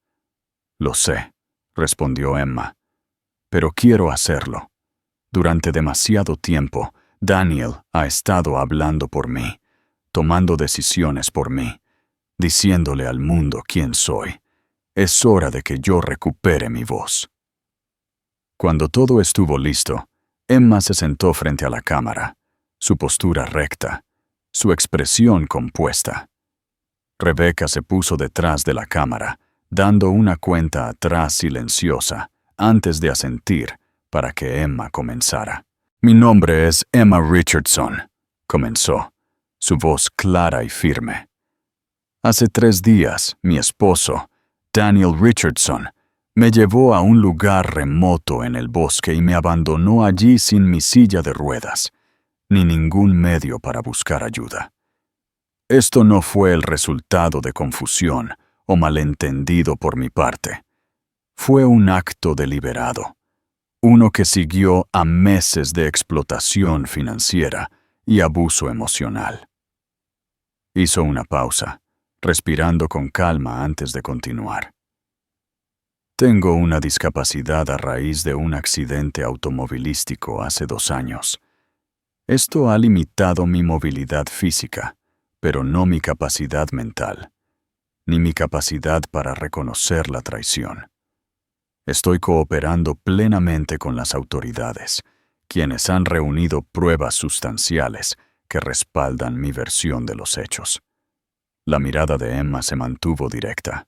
«Lo sé», respondió Emma, «pero quiero hacerlo. Durante demasiado tiempo, Daniel ha estado hablando por mí, tomando decisiones por mí, diciéndole al mundo quién soy. Es hora de que yo recupere mi voz». Cuando todo estuvo listo, Emma se sentó frente a la cámara, su postura recta, su expresión compuesta. Rebecca se puso detrás de la cámara, dando una cuenta atrás silenciosa, antes de asentir para que Emma comenzara. «Mi nombre es Emma Richardson», comenzó, su voz clara y firme. «Hace 3 días, mi esposo, Daniel Richardson, me llevó a un lugar remoto en el bosque y me abandonó allí sin mi silla de ruedas, ni ningún medio para buscar ayuda. Esto no fue el resultado de confusión o malentendido por mi parte. Fue un acto deliberado, uno que siguió a meses de explotación financiera y abuso emocional». Hizo una pausa, respirando con calma antes de continuar. «Tengo una discapacidad a raíz de un accidente automovilístico hace 2 años. Esto ha limitado mi movilidad física, pero no mi capacidad mental, ni mi capacidad para reconocer la traición. Estoy cooperando plenamente con las autoridades, quienes han reunido pruebas sustanciales que respaldan mi versión de los hechos». La mirada de Emma se mantuvo directa,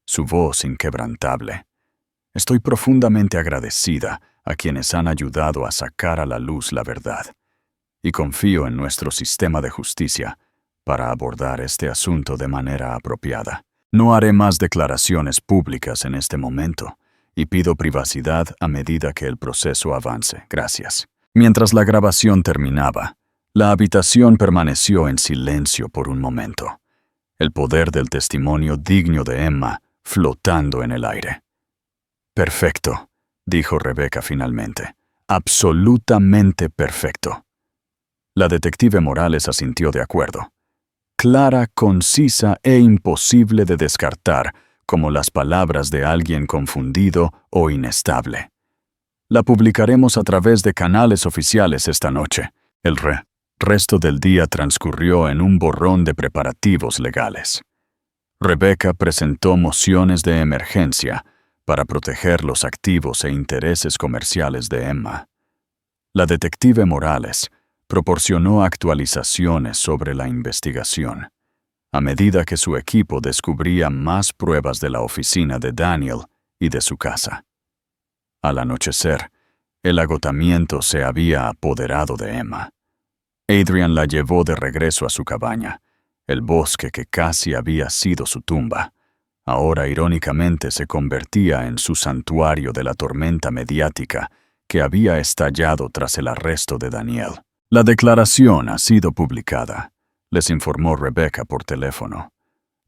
su voz inquebrantable. «Estoy profundamente agradecida a quienes han ayudado a sacar a la luz la verdad, y confío en nuestro sistema de justicia para abordar este asunto de manera apropiada. No haré más declaraciones públicas en este momento, y pido privacidad a medida que el proceso avance. Gracias». Mientras la grabación terminaba, la habitación permaneció en silencio por un momento, el poder del testimonio digno de Emma flotando en el aire. «Perfecto», dijo Rebecca finalmente. «Absolutamente perfecto». La detective Morales asintió de acuerdo. Clara, concisa e imposible de descartar, como las palabras de alguien confundido o inestable. «La publicaremos a través de canales oficiales esta noche». El resto del día transcurrió en un borrón de preparativos legales. Rebecca presentó mociones de emergencia para proteger los activos e intereses comerciales de Emma. La detective Morales proporcionó actualizaciones sobre la investigación, a medida que su equipo descubría más pruebas de la oficina de Daniel y de su casa. Al anochecer, el agotamiento se había apoderado de Emma. Adrian la llevó de regreso a su cabaña, el bosque que casi había sido su tumba. Ahora irónicamente se convertía en su santuario de la tormenta mediática que había estallado tras el arresto de Daniel. «La declaración ha sido publicada», les informó Rebecca por teléfono.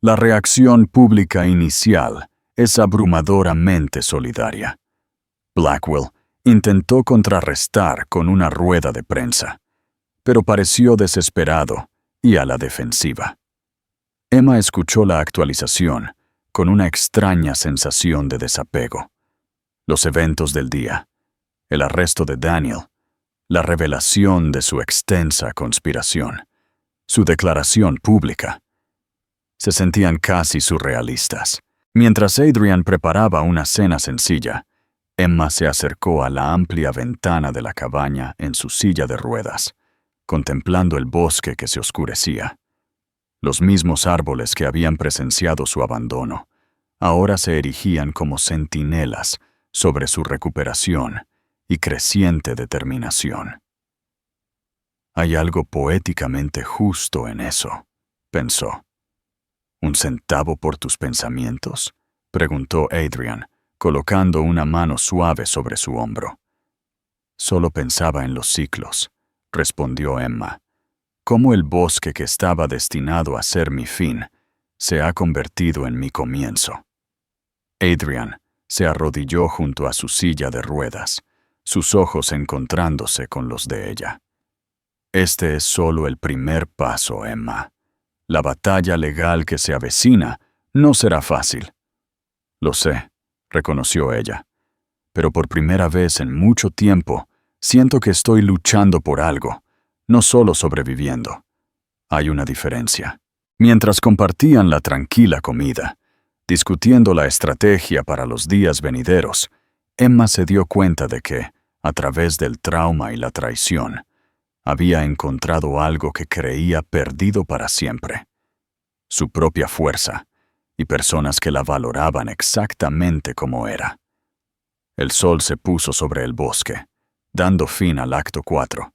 «La reacción pública inicial es abrumadoramente solidaria». Blackwell intentó contrarrestar con una rueda de prensa, pero pareció desesperado y a la defensiva. Emma escuchó la actualización con una extraña sensación de desapego. Los eventos del día, el arresto de Daniel, la revelación de su extensa conspiración, su declaración pública, se sentían casi surrealistas. Mientras Adrian preparaba una cena sencilla, Emma se acercó a la amplia ventana de la cabaña en su silla de ruedas, contemplando el bosque que se oscurecía. Los mismos árboles que habían presenciado su abandono, ahora se erigían como centinelas sobre su recuperación y creciente determinación. «Hay algo poéticamente justo en eso», pensó. «¿Un centavo por tus pensamientos?», preguntó Adrian, colocando una mano suave sobre su hombro. «Solo pensaba en los ciclos», respondió Emma. «Cómo el bosque que estaba destinado a ser mi fin se ha convertido en mi comienzo». Adrian se arrodilló junto a su silla de ruedas, sus ojos encontrándose con los de ella. Este es solo el primer paso, Emma. La batalla legal que se avecina no será fácil. Lo sé, reconoció ella, pero por primera vez en mucho tiempo siento que estoy luchando por algo, no solo sobreviviendo. Hay una diferencia. Mientras compartían la tranquila comida, discutiendo la estrategia para los días venideros, Emma se dio cuenta de que, a través del trauma y la traición, había encontrado algo que creía perdido para siempre: su propia fuerza y personas que la valoraban exactamente como era. El sol se puso sobre el bosque, dando fin al acto 4,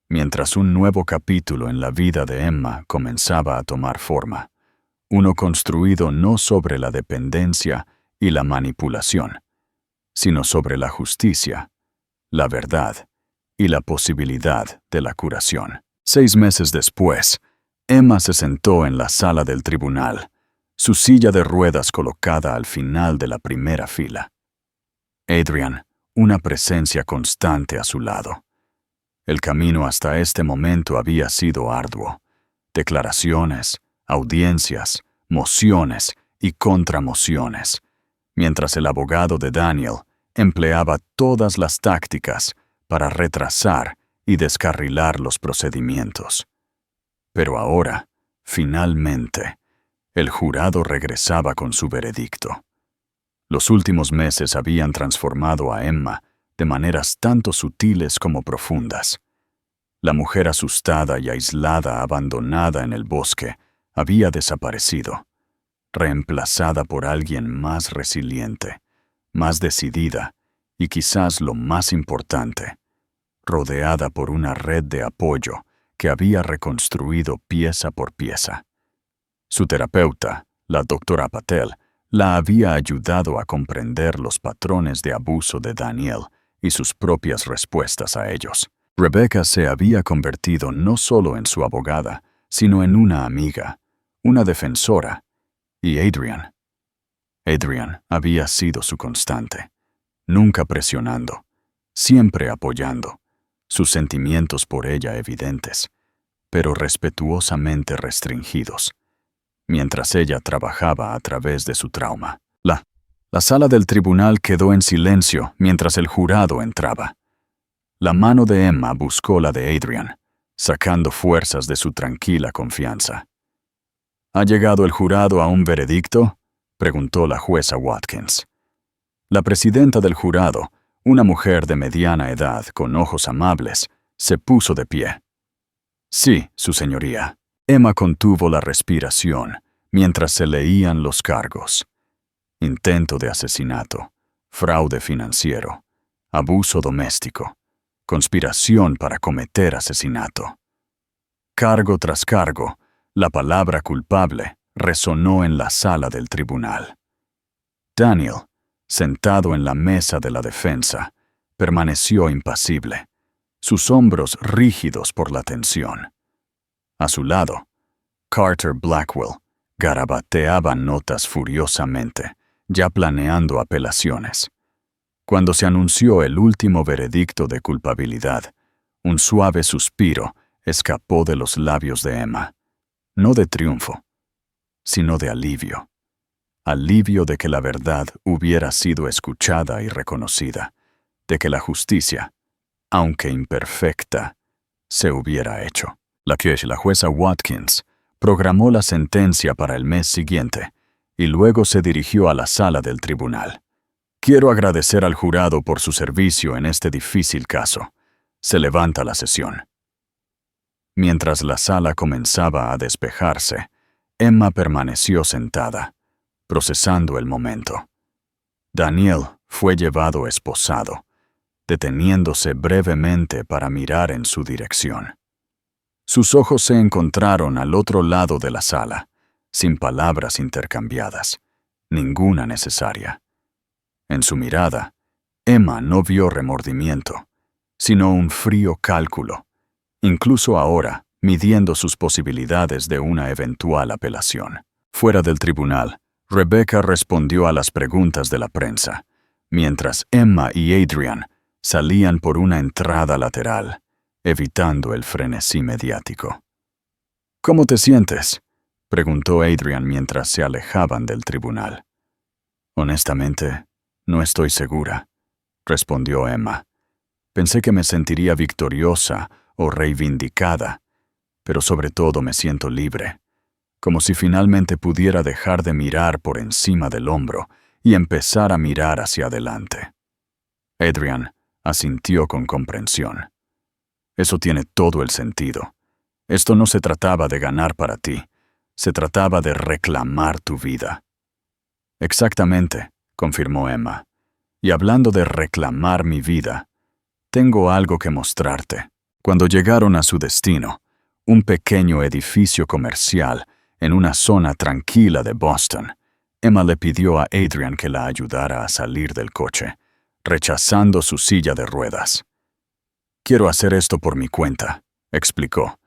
mientras un nuevo capítulo en la vida de Emma comenzaba a tomar forma, uno construido no sobre la dependencia y la manipulación, sino sobre la justicia, la verdad y la posibilidad de la curación. 6 meses después, Emma se sentó en la sala del tribunal, su silla de ruedas colocada al final de la primera fila. Adrian, una presencia constante a su lado. El camino hasta este momento había sido arduo. Declaraciones, audiencias, mociones y contramociones, mientras el abogado de Daniel empleaba todas las tácticas para retrasar y descarrilar los procedimientos. Pero ahora, finalmente, el jurado regresaba con su veredicto. Los últimos meses habían transformado a Emma de maneras tanto sutiles como profundas. La mujer asustada y aislada, abandonada en el bosque, había desaparecido, reemplazada por alguien más resiliente, más decidida y quizás lo más importante, rodeada por una red de apoyo que había reconstruido pieza por pieza. Su terapeuta, la doctora Patel, la había ayudado a comprender los patrones de abuso de Daniel y sus propias respuestas a ellos. Rebecca se había convertido no solo en su abogada, sino en una amiga, una defensora, y Adrian. Adrian había sido su constante, nunca presionando, siempre apoyando, sus sentimientos por ella evidentes, pero respetuosamente restringidos, mientras ella trabajaba a través de su trauma. La sala del tribunal quedó en silencio mientras el jurado entraba. La mano de Emma buscó la de Adrian, sacando fuerzas de su tranquila confianza. ¿Ha llegado el jurado a un veredicto?, preguntó la jueza Watkins. La presidenta del jurado, una mujer de mediana edad con ojos amables, se puso de pie. Sí, su señoría. Emma contuvo la respiración mientras se leían los cargos: intento de asesinato, fraude financiero, abuso doméstico, conspiración para cometer asesinato. Cargo tras cargo, la palabra culpable resonó en la sala del tribunal. Daniel, sentado en la mesa de la defensa, permaneció impasible, sus hombros rígidos por la tensión. A su lado, Carter Blackwell garabateaba notas furiosamente, ya planeando apelaciones. Cuando se anunció el último veredicto de culpabilidad, un suave suspiro escapó de los labios de Emma, no de triunfo, sino de alivio. Alivio de que la verdad hubiera sido escuchada y reconocida, de que la justicia, aunque imperfecta, se hubiera hecho. La jueza Watkins programó la sentencia para el mes siguiente y luego se dirigió a la sala del tribunal. Quiero agradecer al jurado por su servicio en este difícil caso. Se levanta la sesión. Mientras la sala comenzaba a despejarse, Emma permaneció sentada, procesando el momento. Daniel fue llevado esposado, deteniéndose brevemente para mirar en su dirección. Sus ojos se encontraron al otro lado de la sala, sin palabras intercambiadas, ninguna necesaria. En su mirada, Emma no vio remordimiento, sino un frío cálculo, incluso ahora midiendo sus posibilidades de una eventual apelación. Fuera del tribunal, Rebecca respondió a las preguntas de la prensa, mientras Emma y Adrian salían por una entrada lateral, evitando el frenesí mediático. «¿Cómo te sientes?», preguntó Adrian mientras se alejaban del tribunal. «Honestamente, no estoy segura», respondió Emma. «Pensé que me sentiría victoriosa o reivindicada, pero sobre todo me siento libre, como si finalmente pudiera dejar de mirar por encima del hombro y empezar a mirar hacia adelante». Adrian asintió con comprensión. «Eso tiene todo el sentido. Esto no se trataba de ganar para ti, se trataba de reclamar tu vida». «Exactamente», confirmó Emma. «Y hablando de reclamar mi vida, tengo algo que mostrarte». Cuando llegaron a su destino, un pequeño edificio comercial en una zona tranquila de Boston, Emma le pidió a Adrian que la ayudara a salir del coche, rechazando su silla de ruedas. «Quiero hacer esto por mi cuenta», explicó,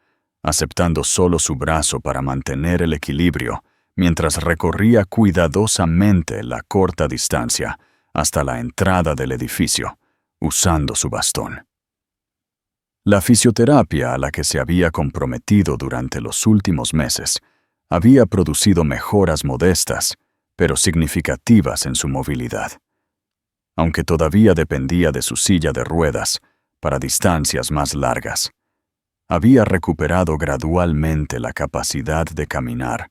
aceptando solo su brazo para mantener el equilibrio mientras recorría cuidadosamente la corta distancia hasta la entrada del edificio, usando su bastón. La fisioterapia a la que se había comprometido durante los últimos meses había producido mejoras modestas, pero significativas en su movilidad. Aunque todavía dependía de su silla de ruedas para distancias más largas, había recuperado gradualmente la capacidad de caminar,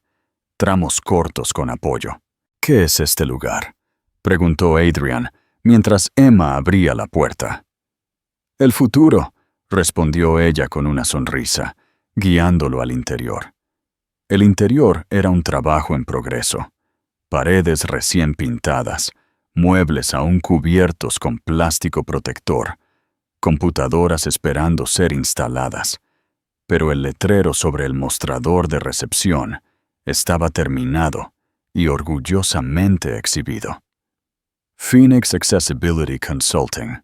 tramos cortos con apoyo. «¿Qué es este lugar?», preguntó Adrian mientras Emma abría la puerta. «El futuro», respondió ella con una sonrisa, guiándolo al interior. El interior era un trabajo en progreso. Paredes recién pintadas, muebles aún cubiertos con plástico protector, computadoras esperando ser instaladas, pero el letrero sobre el mostrador de recepción estaba terminado y orgullosamente exhibido. «Phoenix Accessibility Consulting.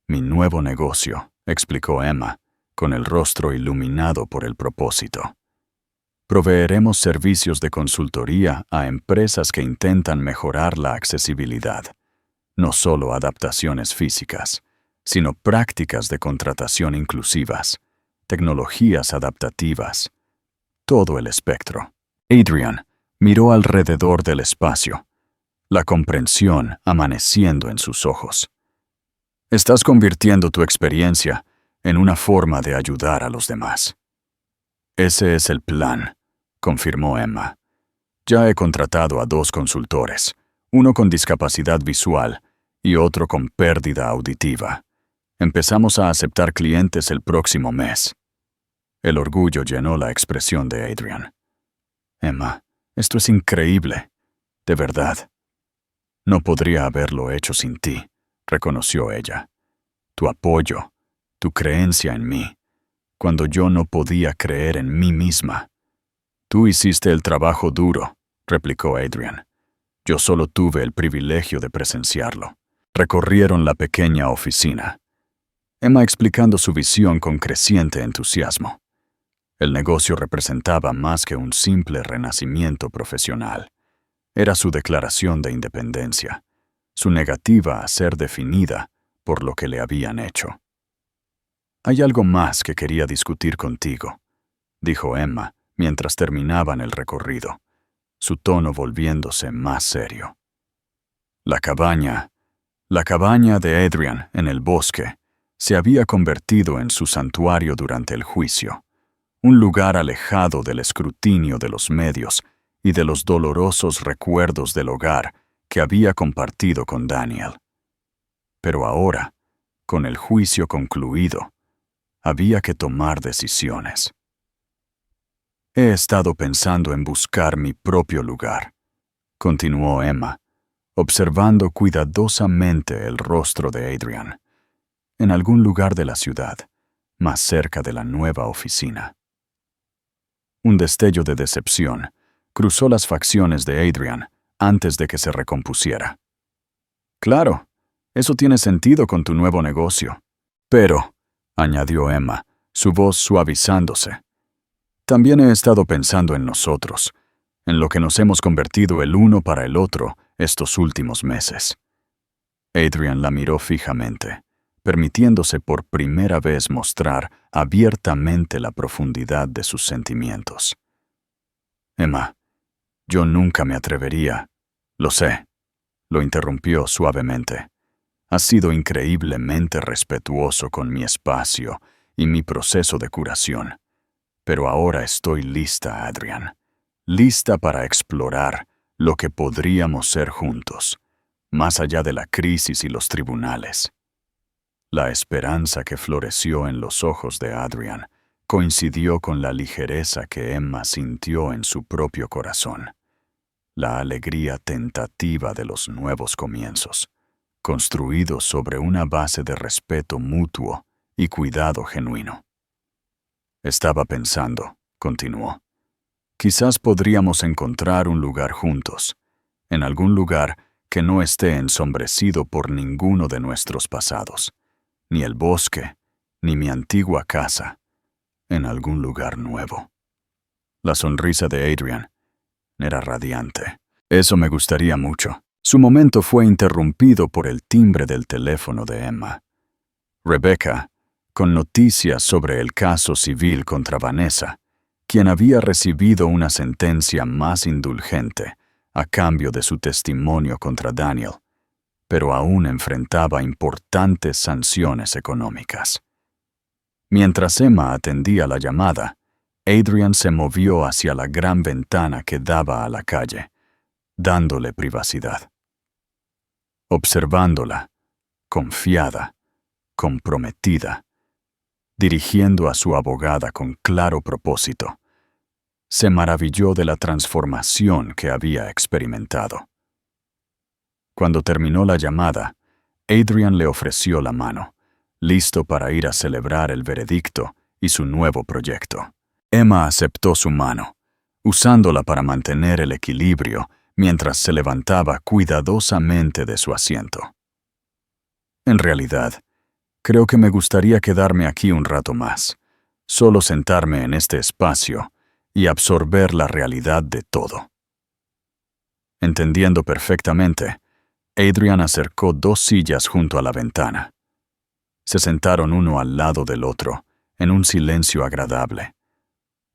Mi nuevo negocio», explicó Emma, con el rostro iluminado por el propósito. «Proveeremos servicios de consultoría a empresas que intentan mejorar la accesibilidad, no solo adaptaciones físicas, sino prácticas de contratación inclusivas, tecnologías adaptativas, todo el espectro». Adrian miró alrededor del espacio, la comprensión amaneciendo en sus ojos. «Estás convirtiendo tu experiencia en una forma de ayudar a los demás». «Ese es el plan», confirmó Emma. «Ya he contratado a 2 consultores, uno con discapacidad visual y otro con pérdida auditiva. Empezamos a aceptar clientes el próximo mes». El orgullo llenó la expresión de Adrian. «Emma, esto es increíble, de verdad». «No podría haberlo hecho sin ti», reconoció ella. «Tu apoyo, tu creencia en mí, cuando yo no podía creer en mí misma». «Tú hiciste el trabajo duro», replicó Adrian. «Yo solo tuve el privilegio de presenciarlo». Recorrieron la pequeña oficina, Emma explicando su visión con creciente entusiasmo. El negocio representaba más que un simple renacimiento profesional. Era su declaración de independencia, su negativa a ser definida por lo que le habían hecho. «Hay algo más que quería discutir contigo», dijo Emma mientras terminaban el recorrido, su tono volviéndose más serio. La cabaña de Adrian en el bosque se había convertido en su santuario durante el juicio, un lugar alejado del escrutinio de los medios y de los dolorosos recuerdos del hogar que había compartido con Daniel. Pero ahora, con el juicio concluido, había que tomar decisiones. «He estado pensando en buscar mi propio lugar», continuó Emma, observando cuidadosamente el rostro de Adrian, «en algún lugar de la ciudad, más cerca de la nueva oficina». Un destello de decepción cruzó las facciones de Adrian antes de que se recompusiera. «Claro, eso tiene sentido con tu nuevo negocio. Pero», añadió Emma, su voz suavizándose, «también he estado pensando en nosotros, en lo que nos hemos convertido el uno para el otro estos últimos meses». Adrian la miró fijamente, permitiéndose por primera vez mostrar abiertamente la profundidad de sus sentimientos. Emma, yo nunca me atrevería. Lo sé, lo interrumpió suavemente. Has sido increíblemente respetuoso con mi espacio y mi proceso de curación. Pero ahora estoy lista, Adrian. Lista para explorar lo que podríamos ser juntos, más allá de la crisis y los tribunales. La esperanza que floreció en los ojos de Adrian coincidió con la ligereza que Emma sintió en su propio corazón, la alegría tentativa de los nuevos comienzos, construidos sobre una base de respeto mutuo y cuidado genuino. Estaba pensando, continuó, quizás podríamos encontrar un lugar juntos, en algún lugar que no esté ensombrecido por ninguno de nuestros pasados, ni el bosque, ni mi antigua casa, en algún lugar nuevo. La sonrisa de Adrian era radiante. Eso me gustaría mucho. Su momento fue interrumpido por el timbre del teléfono de Emma. Rebecca, con noticias sobre el caso civil contra Vanessa, quien había recibido una sentencia más indulgente a cambio de su testimonio contra Daniel, pero aún enfrentaba importantes sanciones económicas. Mientras Emma atendía la llamada, Adrian se movió hacia la gran ventana que daba a la calle, dándole privacidad. Observándola, confiada, comprometida, dirigiendo a su abogada con claro propósito, se maravilló de la transformación que había experimentado. Cuando terminó la llamada, Adrian le ofreció la mano, listo para ir a celebrar el veredicto y su nuevo proyecto. Emma aceptó su mano, usándola para mantener el equilibrio mientras se levantaba cuidadosamente de su asiento. En realidad, creo que me gustaría quedarme aquí un rato más, solo sentarme en este espacio y absorber la realidad de todo. Entendiendo perfectamente, Adrian acercó 2 sillas junto a la ventana. Se sentaron uno al lado del otro, en un silencio agradable,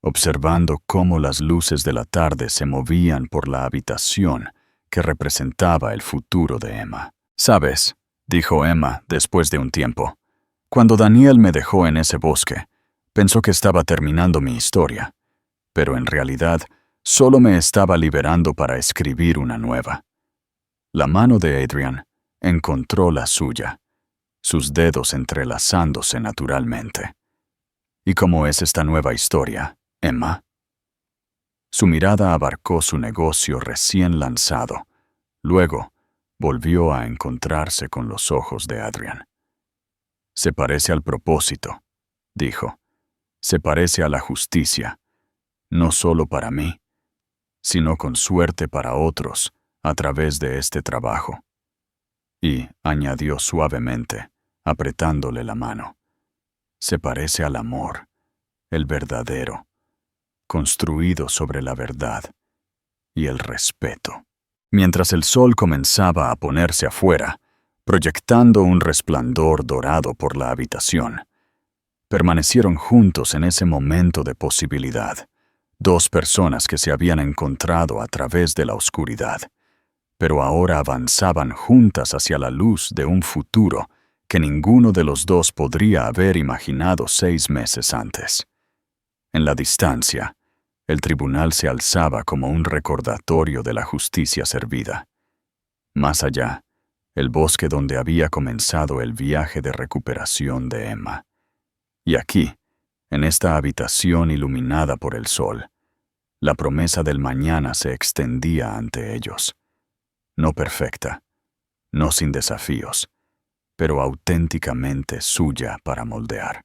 observando cómo las luces de la tarde se movían por la habitación que representaba el futuro de Emma. «¿Sabes?», dijo Emma después de un tiempo, «cuando Daniel me dejó en ese bosque, pensó que estaba terminando mi historia, pero en realidad solo me estaba liberando para escribir una nueva». La mano de Adrian encontró la suya, sus dedos entrelazándose naturalmente. «¿Y cómo es esta nueva historia, Emma?». Su mirada abarcó su negocio recién lanzado. Luego, volvió a encontrarse con los ojos de Adrian. «Se parece al propósito», dijo. «Se parece a la justicia, no solo para mí, sino con suerte para otros a través de este trabajo». Y añadió suavemente, apretándole la mano, «se parece al amor, el verdadero, construido sobre la verdad y el respeto». Mientras el sol comenzaba a ponerse afuera, proyectando un resplandor dorado por la habitación, permanecieron juntos en ese momento de posibilidad, 2 personas que se habían encontrado a través de la oscuridad, pero ahora avanzaban juntas hacia la luz de un futuro que ninguno de los dos podría haber imaginado 6 meses antes. En la distancia, el tribunal se alzaba como un recordatorio de la justicia servida. Más allá, el bosque donde había comenzado el viaje de recuperación de Emma. Y aquí, en esta habitación iluminada por el sol, la promesa del mañana se extendía ante ellos. No perfecta, no sin desafíos, pero auténticamente suya para moldear.